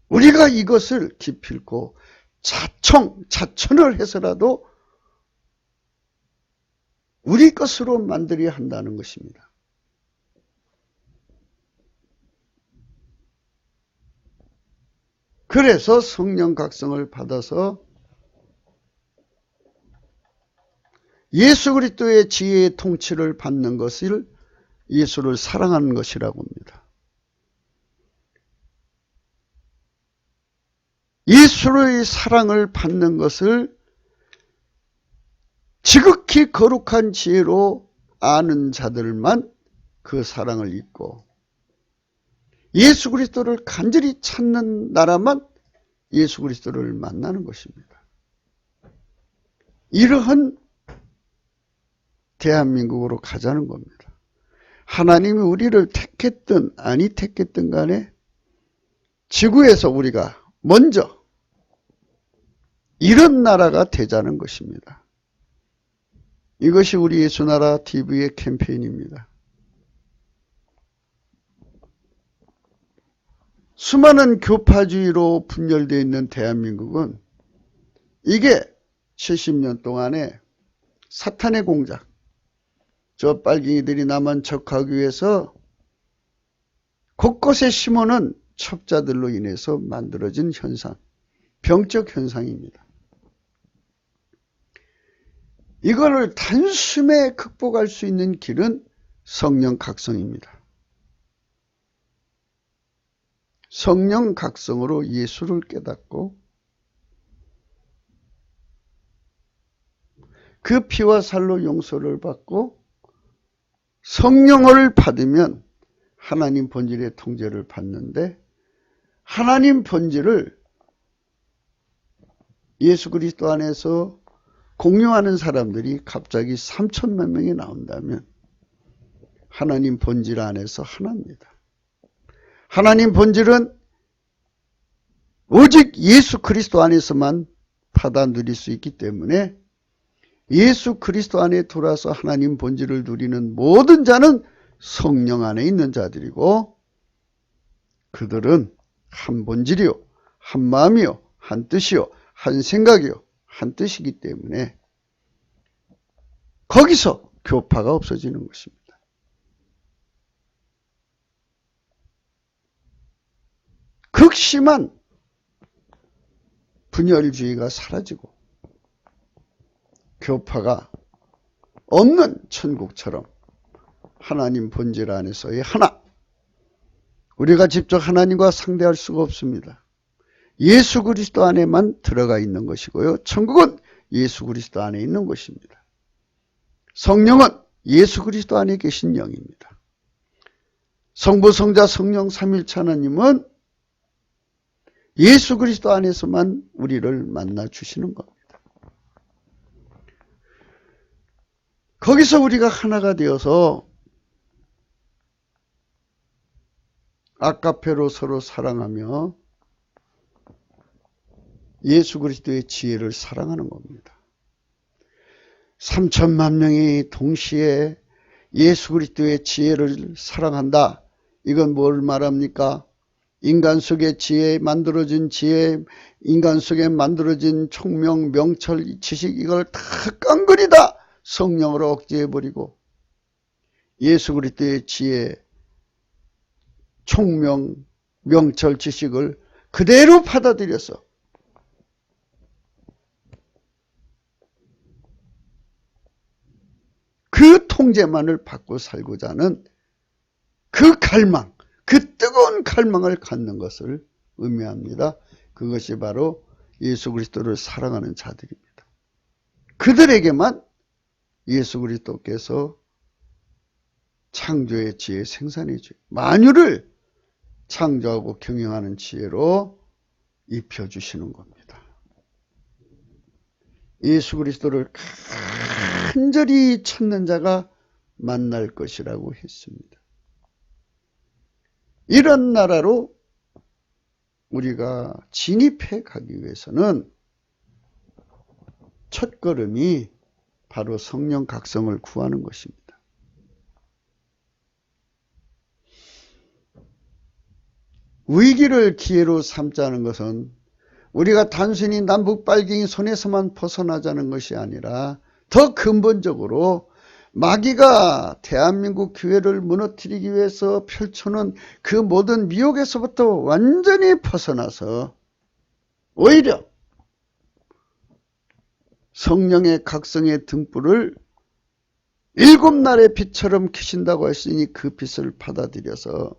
우리가 이것을 기필코 자천을 해서라도 우리 것으로 만들어야 한다는 것입니다. 그래서 성령 각성을 받아서 예수 그리스도의 지혜의 통치를 받는 것을 예수를 사랑하는 것이라고 합니다. 예수의 사랑을 받는 것을 지극히 거룩한 지혜로 아는 자들만 그 사랑을 잊고 예수 그리스도를 간절히 찾는 나라만 예수 그리스도를 만나는 것입니다. 이러한 대한민국으로 가자는 겁니다. 하나님이 우리를 택했든 아니 택했든 간에 지구에서 우리가 먼저 이런 나라가 되자는 것입니다. 이것이 우리 예수나라 TV의 캠페인입니다. 수많은 교파주의로 분열되어 있는 대한민국은 이게 70년 동안에 사탄의 공작, 저 빨갱이들이 나만 적하기 위해서 곳곳에 심어놓은 첩자들로 인해서 만들어진 현상, 병적 현상입니다. 이거를 단숨에 극복할 수 있는 길은 성령 각성입니다. 성령 각성으로 예수를 깨닫고 그 피와 살로 용서를 받고 성령을 받으면 하나님 본질의 통제를 받는데 하나님 본질을 예수 그리스도 안에서 공유하는 사람들이 갑자기 3천만 명이 나온다면 하나님 본질 안에서 하나입니다. 하나님 본질은 오직 예수 그리스도 안에서만 받아 누릴 수 있기 때문에 예수 그리스도 안에 들어와서 하나님 본질을 누리는 모든 자는 성령 안에 있는 자들이고 그들은 한 본질이요, 한 마음이요, 한 뜻이요, 한 생각이요, 한 뜻이기 때문에 거기서 교파가 없어지는 것입니다. 극심한 분열주의가 사라지고 교파가 없는 천국처럼 하나님 본질 안에서의 하나, 우리가 직접 하나님과 상대할 수가 없습니다. 예수 그리스도 안에만 들어가 있는 것이고요. 천국은 예수 그리스도 안에 있는 것입니다. 성령은 예수 그리스도 안에 계신 영입니다. 성부, 성자, 성령 삼일체 하나님은 예수 그리스도 안에서만 우리를 만나 주시는 겁니다. 거기서 우리가 하나가 되어서 아카페로 서로 사랑하며 예수 그리스도의 지혜를 사랑하는 겁니다. 3천만 명이 동시에 예수 그리스도의 지혜를 사랑한다. 이건 뭘 말합니까? 인간 속의 지혜, 만들어진 지혜, 인간 속에 만들어진 총명, 명철, 지식, 이걸 다 깡그리다 성령으로 억제해버리고 예수 그리스도의 지혜, 총명, 명철, 지식을 그대로 받아들여서 그 통제만을 받고 살고자 하는 그 갈망, 그 뜨거운 갈망을 갖는 것을 의미합니다. 그것이 바로 예수 그리스도를 사랑하는 자들입니다. 그들에게만 예수 그리스도께서 창조의 지혜, 생산의 지혜, 만유를 창조하고 경영하는 지혜로 입혀주시는 겁니다. 예수 그리스도를 간절히 찾는 자가 만날 것이라고 했습니다. 이런 나라로 우리가 진입해 가기 위해서는 첫걸음이 바로 성령 각성을 구하는 것입니다. 위기를 기회로 삼자는 것은 우리가 단순히 남북 빨갱이 손에서만 벗어나자는 것이 아니라 더 근본적으로 마귀가 대한민국 교회를 무너뜨리기 위해서 펼쳐놓은 그 모든 미혹에서부터 완전히 벗어나서 오히려 성령의 각성의 등불을 7날의 빛처럼 켜신다고 했으니 그 빛을 받아들여서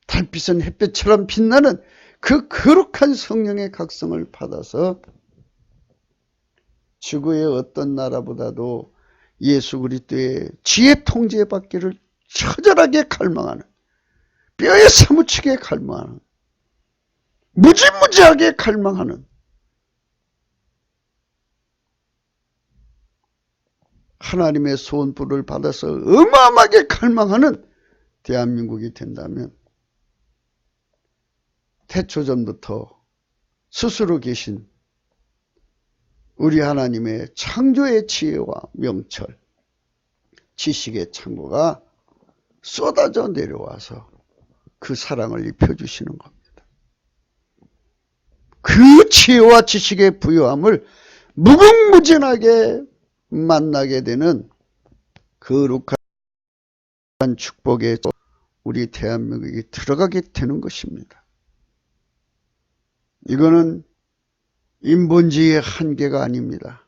달빛은 햇빛처럼 빛나는 그 거룩한 성령의 각성을 받아서 지구의 어떤 나라보다도 예수 그리스도의 지혜 통제받기를 처절하게 갈망하는, 뼈에 사무치게 갈망하는, 무지무지하게 갈망하는 하나님의 소원불을 받아서 어마어마하게 갈망하는 대한민국이 된다면 태초전부터 스스로 계신 우리 하나님의 창조의 지혜와 명철, 지식의 창고가 쏟아져 내려와서 그 사랑을 입혀주시는 겁니다. 그 지혜와 지식의 부요함을 무궁무진하게 만나게 되는 거룩한 축복에 우리 대한민국이 들어가게 되는 것입니다. 이거는 인본주의의 한계가 아닙니다.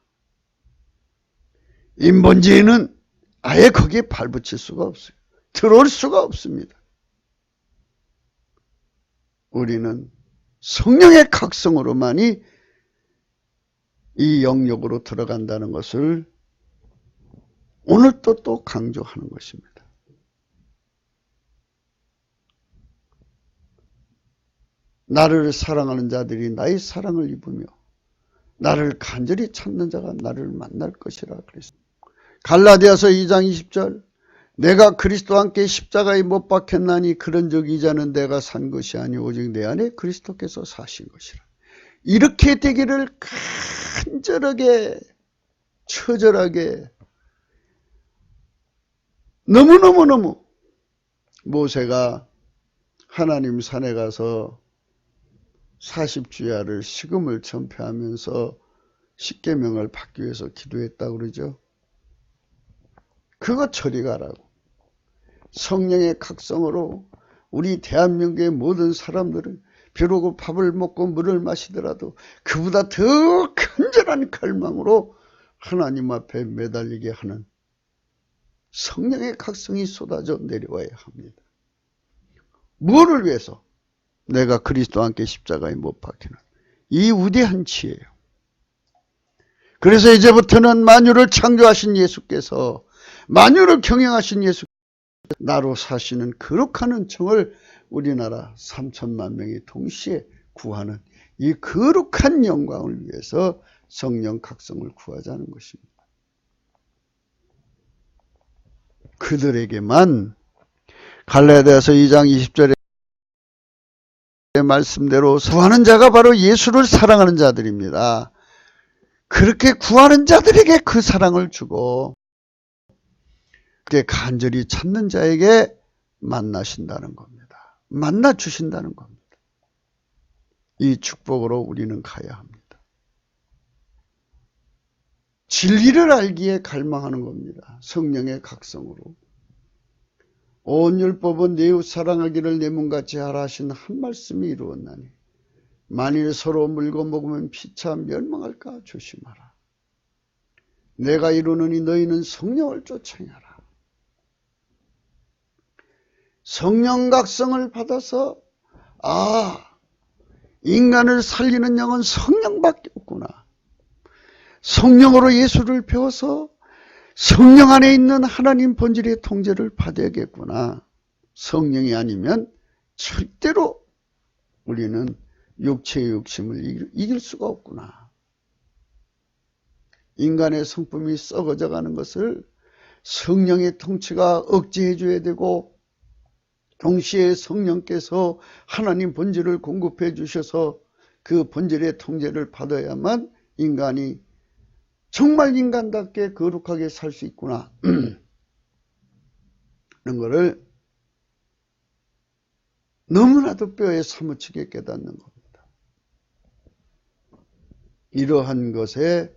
인본주의는 아예 거기에 발붙일 수가 없어요. 들어올 수가 없습니다. 우리는 성령의 각성으로만이 이 영역으로 들어간다는 것을 오늘 또 강조하는 것입니다. 나를 사랑하는 자들이 나의 사랑을 입으며 나를 간절히 찾는 자가 나를 만날 것이라 그랬습니다. 갈라디아서 2장 20절, 내가 그리스도와 함께 십자가에 못 박혔나니 그런즉 이제는 내가 산 것이 아니 오직 내 안에 그리스도께서 사신 것이라. 이렇게 되기를 간절하게 처절하게 너무너무 모세가 하나님 산에 가서 40주야를 식음을 전폐하면서 십계명을 받기 위해서 기도했다고 그러죠. 그거 저리 가라고. 성령의 각성으로 우리 대한민국의 모든 사람들은 비록 밥을 먹고 물을 마시더라도 그보다 더 간절한 갈망으로 하나님 앞에 매달리게 하는 성령의 각성이 쏟아져 내려와야 합니다. 무엇을 위해서? 내가 그리스도와 함께 십자가에 못 박히는 이 위대한 지혜예요. 그래서 이제부터는 만유를 창조하신 예수께서, 만유를 경영하신 예수께서 나로 사시는 거룩한 은총을 우리나라 3천만 명이 동시에 구하는 이 거룩한 영광을 위해서 성령 각성을 구하자는 것입니다. 그들에게만 갈라디아서 2장 20절에 말씀대로 구하는 자가 바로 예수를 사랑하는 자들입니다. 그렇게 구하는 자들에게 그 사랑을 주고 그렇게 간절히 찾는 자에게 만나신다는 겁니다. 만나 주신다는 겁니다. 이 축복으로 우리는 가야 합니다. 진리를 알기에 갈망하는 겁니다. 성령의 각성으로. 온 율법은 내 이웃 사랑하기를 내 몸같이 하라 하신 한 말씀이 이루었나니 만일 서로 물고 먹으면 피차 멸망할까 조심하라. 내가 이루느니 너희는 성령을 쫓아내라. 성령 각성을 받아서 인간을 살리는 영은 성령밖에 없구나. 성령으로 예수를 배워서 성령 안에 있는 하나님 본질의 통제를 받아야겠구나. 성령이 아니면 절대로 우리는 육체의 욕심을 이길 수가 없구나. 인간의 성품이 썩어져 가는 것을 성령의 통치가 억제해 줘야 되고, 동시에 성령께서 하나님 본질을 공급해 주셔서 그 본질의 통제를 받아야만 인간이 정말 인간답게 거룩하게 살 수 있구나 하는 것을 너무나도 뼈에 사무치게 깨닫는 겁니다. 이러한 것에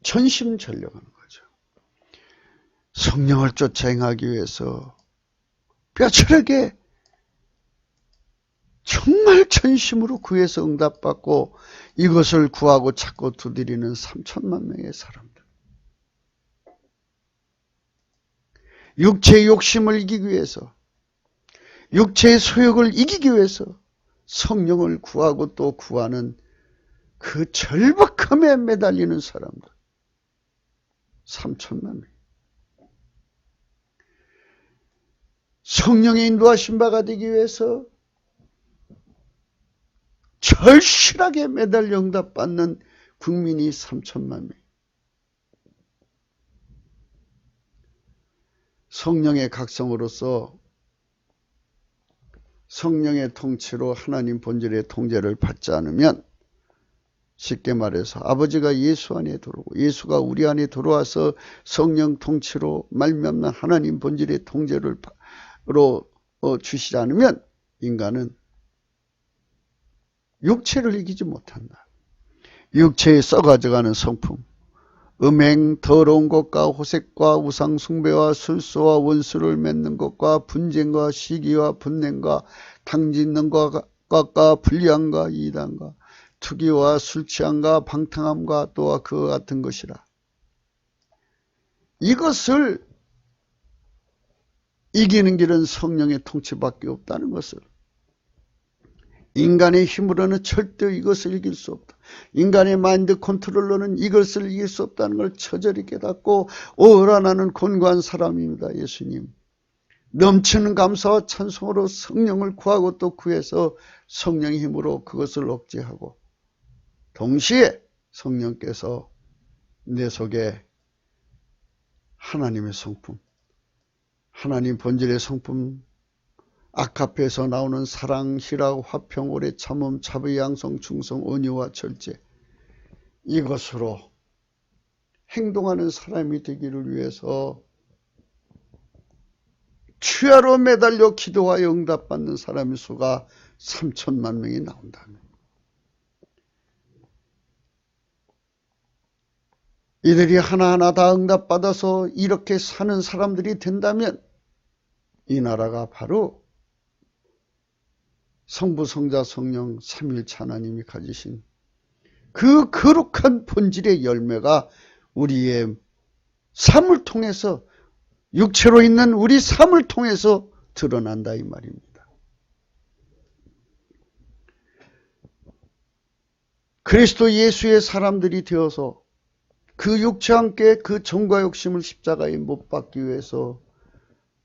전심전력하는 거죠. 성령을 쫓아 행하기 위해서 뼈저리게 정말 전심으로 구해서 응답받고 이것을 구하고 찾고 두드리는 3천만 명의 사람들. 육체의 욕심을 이기기 위해서, 육체의 소욕을 이기기 위해서 성령을 구하고 또 구하는 그 절박함에 매달리는 사람들. 3천만 명. 성령의 인도하신 바가 되기 위해서 절실하게 매달려 응답받는 국민이 3천만 명. 성령의 각성으로서 성령의 통치로 하나님 본질의 통제를 받지 않으면, 쉽게 말해서 아버지가 예수 안에 들어오고 예수가 우리 안에 들어와서 성령 통치로 말미암는 하나님 본질의 통제를 주시지 않으면 인간은 육체를 이기지 못한다. 육체에 썩어져가는 성품, 음행, 더러운 것과 호색과 우상 숭배와 술수와 원수를 맺는 것과 분쟁과 시기와 분냉과 당짓는 것과 불리함과 이단과 투기와 술취함과 방탕함과 또한 그와 같은 것이라. 이것을 이기는 길은 성령의 통치밖에 없다는 것을, 인간의 힘으로는 절대 이것을 이길 수 없다. 인간의 마인드 컨트롤로는 이것을 이길 수 없다는 걸 처절히 깨닫고 오라 나는 곤고한 사람입니다. 예수님. 넘치는 감사와 찬송으로 성령을 구하고 또 구해서 성령의 힘으로 그것을 억제하고, 동시에 성령께서 내 속에 하나님의 성품, 하나님 본질의 성품, 아카페에서 나오는 사랑, 희락, 화평, 오래 참음, 자비, 양성, 충성, 온유와 절제, 이것으로 행동하는 사람이 되기를 위해서 추야로 매달려 기도하여 응답받는 사람의 수가 3천만 명이 나온다는, 이들이 하나하나 다 응답받아서 이렇게 사는 사람들이 된다면 이 나라가 바로 성부, 성자, 성령 삼위일체 하나님이 가지신 그 거룩한 본질의 열매가 우리의 삶을 통해서, 육체로 있는 우리 삶을 통해서 드러난다 이 말입니다. 그리스도 예수의 사람들이 되어서 그 육체와 함께 그 정과 욕심을 십자가에 못 박기 위해서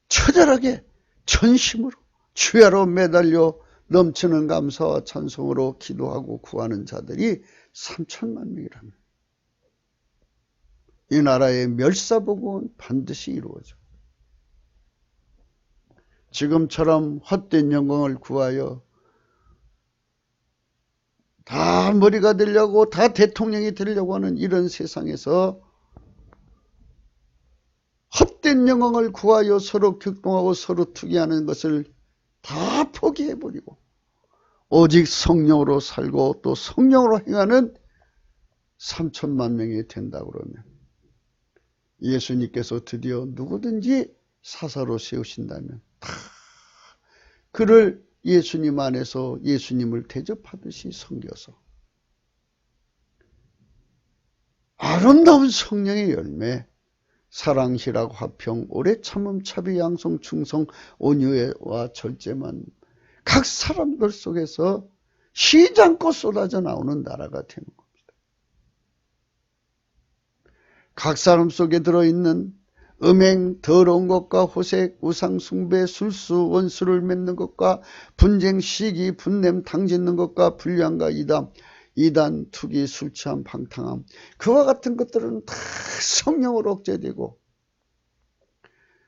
처절하게 전심으로 주야로 매달려 넘치는 감사와 찬송으로 기도하고 구하는 자들이 3천만 명이랍니다. 이 나라의 멸사복음은 반드시 이루어져. 지금처럼 헛된 영광을 구하여 다 머리가 되려고, 다 대통령이 되려고 하는 이런 세상에서 헛된 영광을 구하여 서로 격동하고 서로 투기하는 것을 다 포기해버리고 오직 성령으로 살고 또 성령으로 행하는 3천만 명이 된다 그러면 예수님께서 드디어 누구든지 사사로 세우신다면 다 그를 예수님 안에서 예수님을 대접하듯이 섬겨서 아름다운 성령의 열매, 사랑, 희락, 화평, 오래 참음, 차비, 양성, 충성, 온유와 절제만 각 사람들 속에서 쉬지 않고 쏟아져 나오는 나라가 되는 겁니다. 각 사람 속에 들어있는 음행, 더러운 것과 호색, 우상, 숭배, 술수, 원수를 맺는 것과 분쟁, 시기, 분냄, 당짓는 것과 불량과 이단, 투기, 술취함, 방탕함 그와 같은 것들은 다 성령으로 억제되고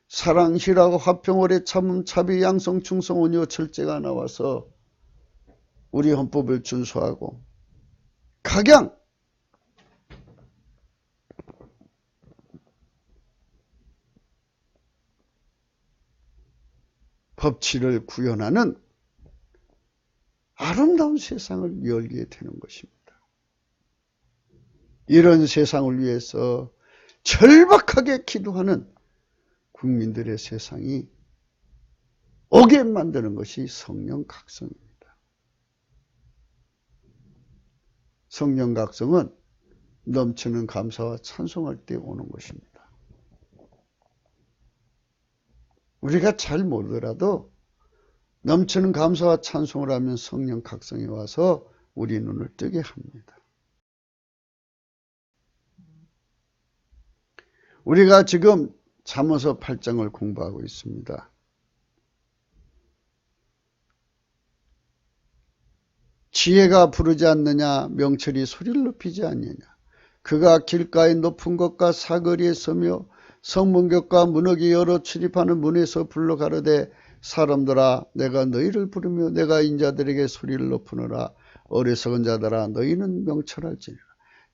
사랑, 희락, 화평, 오래 참음, 차비, 양성, 충성, 온유, 절제가 나와서 우리 헌법을 준수하고 각양 법치를 구현하는 아름다운 세상을 열게 되는 것입니다. 이런 세상을 위해서 절박하게 기도하는 국민들의 세상이 오게 만드는 것이 성령 각성입니다. 성령 각성은 넘치는 감사와 찬송할 때 오는 것입니다. 우리가 잘 모르더라도 넘치는 감사와 찬송을 하면 성령 각성이 와서 우리 눈을 뜨게 합니다. 우리가 지금 잠언서 8장을 공부하고 있습니다. 지혜가 부르지 않느냐, 명철이 소리를 높이지 않느냐. 그가 길가의 높은 곳과 사거리에 서며 성문격과 문턱이 열어 출입하는 문에서 불러 가로되 사람들아 내가 너희를 부르며 내가 인자들에게 소리를 높으노라. 어리석은 자들아 너희는 명철할지니라.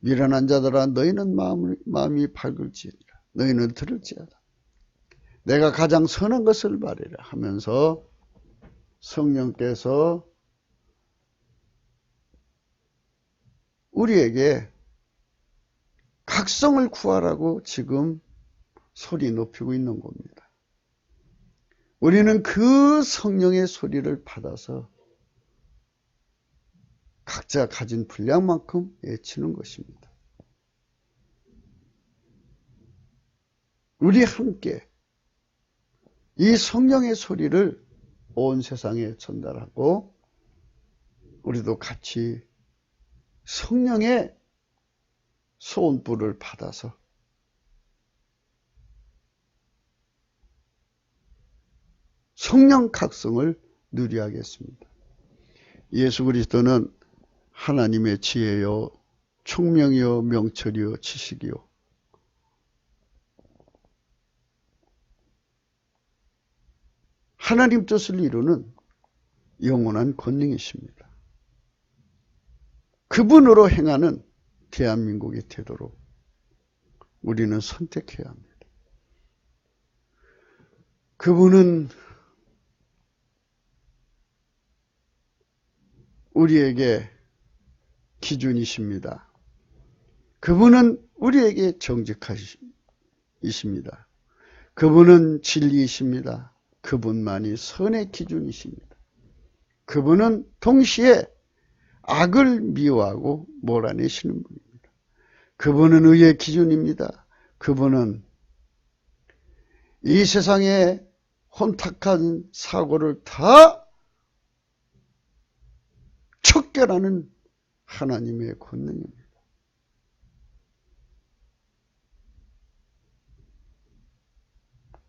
미련한 자들아 너희는 마음이 밝을지니라. 너희는 들을지어다. 내가 가장 선한 것을 말하라 하면서 성령께서 우리에게 각성을 구하라고 지금 소리 높이고 있는 겁니다. 우리는 그 성령의 소리를 받아서 각자 가진 분량만큼 외치는 것입니다. 우리 함께 이 성령의 소리를 온 세상에 전달하고 우리도 같이 성령의 소원불을 받아서 성령 각성을 누리하겠습니다. 예수 그리스도는 하나님의 지혜요, 총명이요, 명철이요, 지식이요. 하나님 뜻을 이루는 영원한 권능이십니다. 그분으로 행하는 대한민국이 되도록 우리는 선택해야 합니다. 그분은 우리에게 기준이십니다. 그분은 우리에게 정직하십니다. 그분은 진리이십니다. 그분만이 선의 기준이십니다. 그분은 동시에 악을 미워하고 몰아내시는 분입니다. 그분은 의의 기준입니다. 그분은 이 세상의 혼탁한 사고를 다 척결하는 하나님의 권능입니다.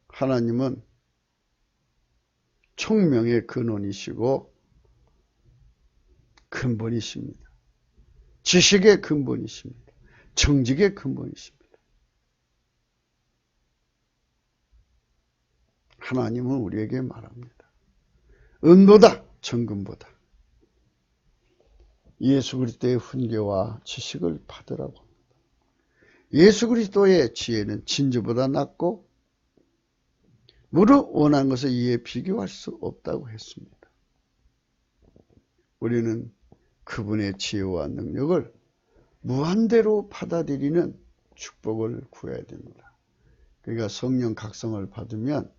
하나님은 총명의 근원이시고 근본이십니다. 지식의 근본이십니다. 정직의 근본이십니다. 하나님은 우리에게 말합니다. 은보다 정금보다 예수 그리스도의 훈계와 지식을 받으라고 합니다. 예수 그리스도의 지혜는 진주보다 낫고 무릇 원하는 것을 이에 비교할 수 없다고 했습니다. 우리는 그분의 지혜와 능력을 무한대로 받아들이는 축복을 구해야 됩니다. 그러니까 성령 각성을 받으면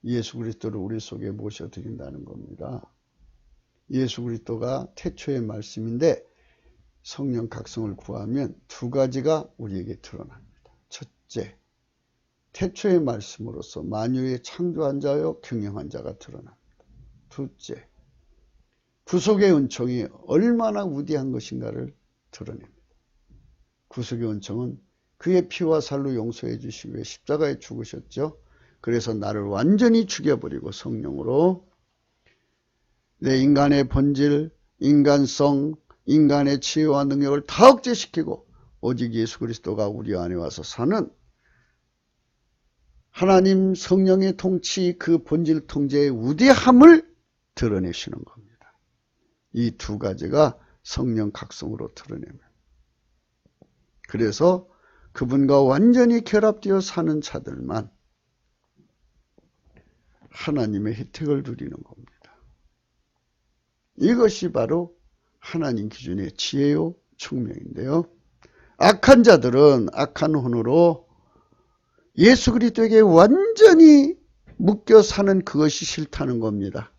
예수 그리스도를 우리 속에 모셔드린다는 겁니다. 예수 그리스도가 태초의 말씀인데 성령 각성을 구하면 두 가지가 우리에게 드러납니다. 첫째, 태초의 말씀으로서 만유의 창조한 자요 경영한 자가 드러납니다. 둘째, 구속의 은총이 얼마나 위대한 것인가를 드러냅니다. 구속의 은총은 그의 피와 살로 용서해 주시기 위해 십자가에 죽으셨죠. 그래서 나를 완전히 죽여버리고 성령으로 내 인간의 본질, 인간성, 인간의 지혜와 능력을 다 억제시키고 오직 예수 그리스도가 우리 안에 와서 사는 하나님 성령의 통치, 그 본질 통제의 위대함을 드러내시는 겁니다. 이 두 가지가 성령 각성으로 드러냅니다. 그래서 그분과 완전히 결합되어 사는 자들만 하나님의 혜택을 누리는 겁니다. 이것이 바로 하나님 기준의 지혜요 총명인데요. 악한 자들은 악한 혼으로 예수 그리스도에게 완전히 묶여 사는 그것이 싫다는 겁니다.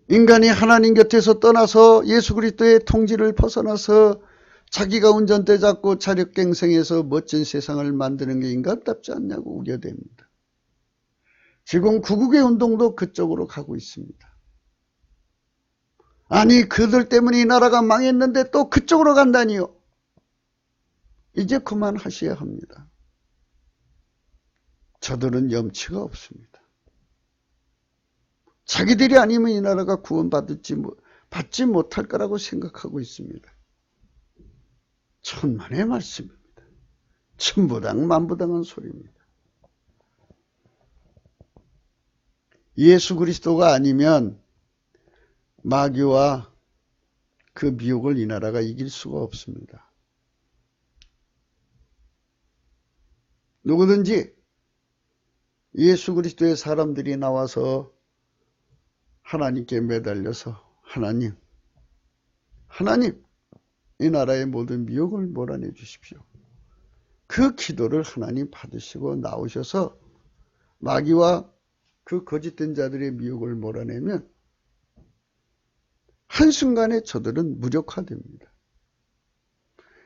인간이 하나님 곁에서 떠나서 예수 그리스도의 통지를 벗어나서 자기가 운전대 잡고 자력갱생해서 멋진 세상을 만드는 게 인간답지 않냐고 우려됩니다. 지금 구국의 운동도 그쪽으로 가고 있습니다. 아니 그들 때문에 이 나라가 망했는데 또 그쪽으로 간다니요. 이제 그만하셔야 합니다. 저들은 염치가 없습니다. 자기들이 아니면 이 나라가 받지 못할 거라고 생각하고 있습니다. 천만의 말씀입니다. 천부당 만부당한 소리입니다. 예수 그리스도가 아니면 마귀와 그 미혹을 이 나라가 이길 수가 없습니다. 누구든지 예수 그리스도의 사람들이 나와서 하나님께 매달려서 하나님 이 나라의 모든 미혹을 몰아내 주십시오. 그 기도를 하나님 받으시고 나오셔서 마귀와 그 거짓된 자들의 미혹을 몰아내면 한순간에 저들은 무력화됩니다.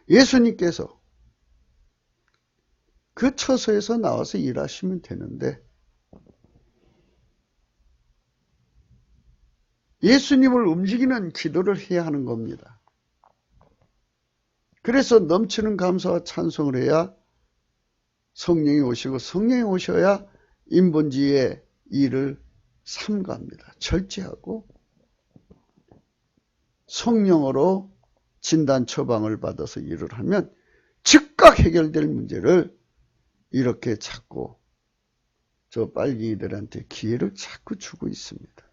예수님께서 그 처소에서 나와서 일하시면 되는데 예수님을 움직이는 기도를 해야 하는 겁니다. 그래서 넘치는 감사와 찬송을 해야 성령이 오시고 성령이 오셔야 인본주의의 일을 삼가합니다. 절제하고 성령으로 진단 처방을 받아서 일을 하면 즉각 해결될 문제를 이렇게 자꾸 저 빨갱이들한테 기회를 자꾸 주고 있습니다.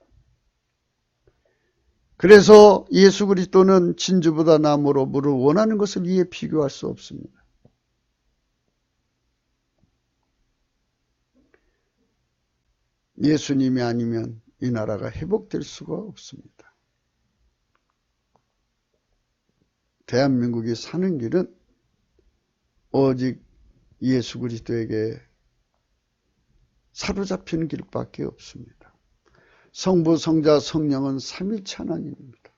그래서 예수 그리스도는 진주보다 나무로 물을 원하는 것을 이에 비교할 수 없습니다. 예수님이 아니면 이 나라가 회복될 수가 없습니다. 대한민국이 사는 길은 오직 예수 그리스도에게 사로잡히는 길밖에 없습니다. 성부, 성자, 성령은 삼위일체 하나님입니다.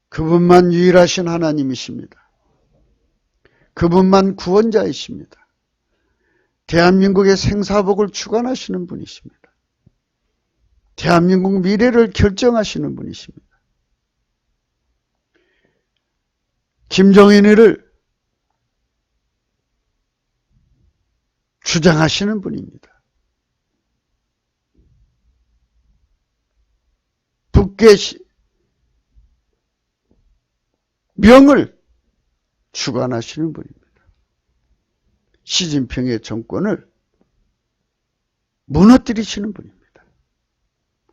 그분만 유일하신 하나님이십니다. 그분만 구원자이십니다. 대한민국의 생사복을 주관하시는 분이십니다. 대한민국 미래를 결정하시는 분이십니다. 김정은이를 주장하시는 분입니다. 북의 명을 주관하시는 분입니다. 시진핑의 정권을 무너뜨리시는 분입니다.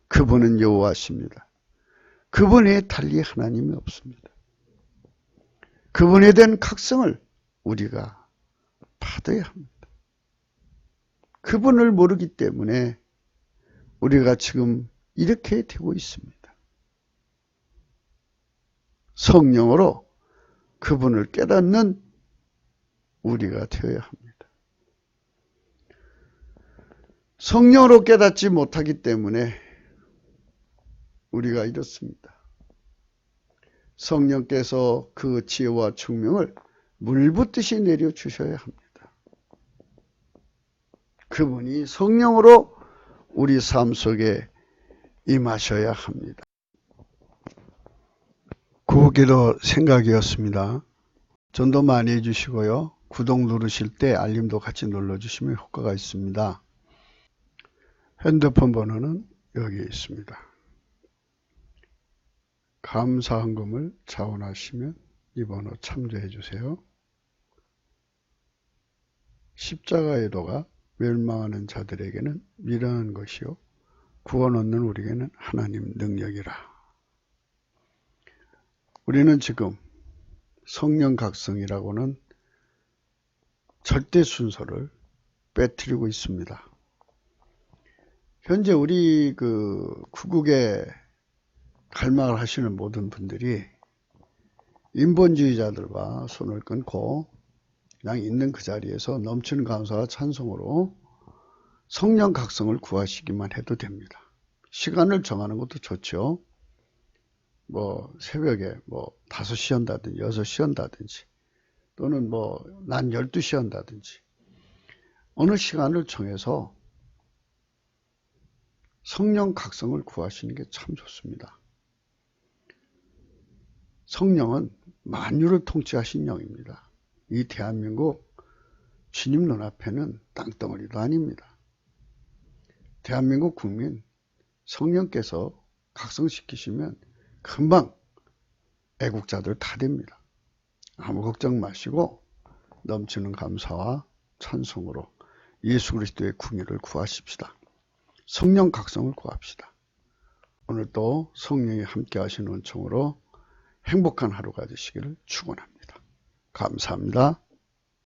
그분은 여호와십니다. 그분 외에 달리 하나님이 없습니다. 그분에 대한 각성을 우리가 받아야 합니다. 그분을 모르기 때문에 우리가 지금 이렇게 되고 있습니다. 성령으로 그분을 깨닫는 우리가 되어야 합니다. 성령으로 깨닫지 못하기 때문에 우리가 이렇습니다. 성령께서 그 지혜와 총명을 물붓듯이 내려주셔야 합니다. 그분이 성령으로 우리 삶 속에 임하셔야 합니다. 구기도 생각이었습니다. 전도 많이 해주시고요. 구독 누르실 때 알림도 같이 눌러주시면 효과가 있습니다. 핸드폰 번호는 여기에 있습니다. 감사헌금을 자원하시면 이 번호 참조해 주세요. 십자가의 도가 멸망하는 자들에게는 미련한 것이요 구원 얻는 우리에게는 하나님 능력이라. 우리는 지금 성령 각성이라고는 절대 순서를 빼뜨리고 있습니다. 현재 우리 구국에 갈망을 하시는 모든 분들이 인본주의자들과 손을 끊고 그냥 있는 그 자리에서 넘치는 감사와 찬송으로 성령 각성을 구하시기만 해도 됩니다. 시간을 정하는 것도 좋죠. 새벽에 5시 한다든지 6시 한다든지 또는 낮 12시 한다든지 어느 시간을 정해서 성령 각성을 구하시는 게 참 좋습니다. 성령은 만유를 통치하신 영입니다. 이 대한민국 주님 눈앞에는 땅덩어리도 아닙니다. 대한민국 국민 성령께서 각성시키시면 금방 애국자들 다 됩니다. 아무 걱정 마시고 넘치는 감사와 찬송으로 예수 그리스도의 궁유를 구하십시다. 성령 각성을 구합시다. 오늘도 성령이 함께 하시는 은총으로 행복한 하루가 되시기를 축원합니다. 감사합니다.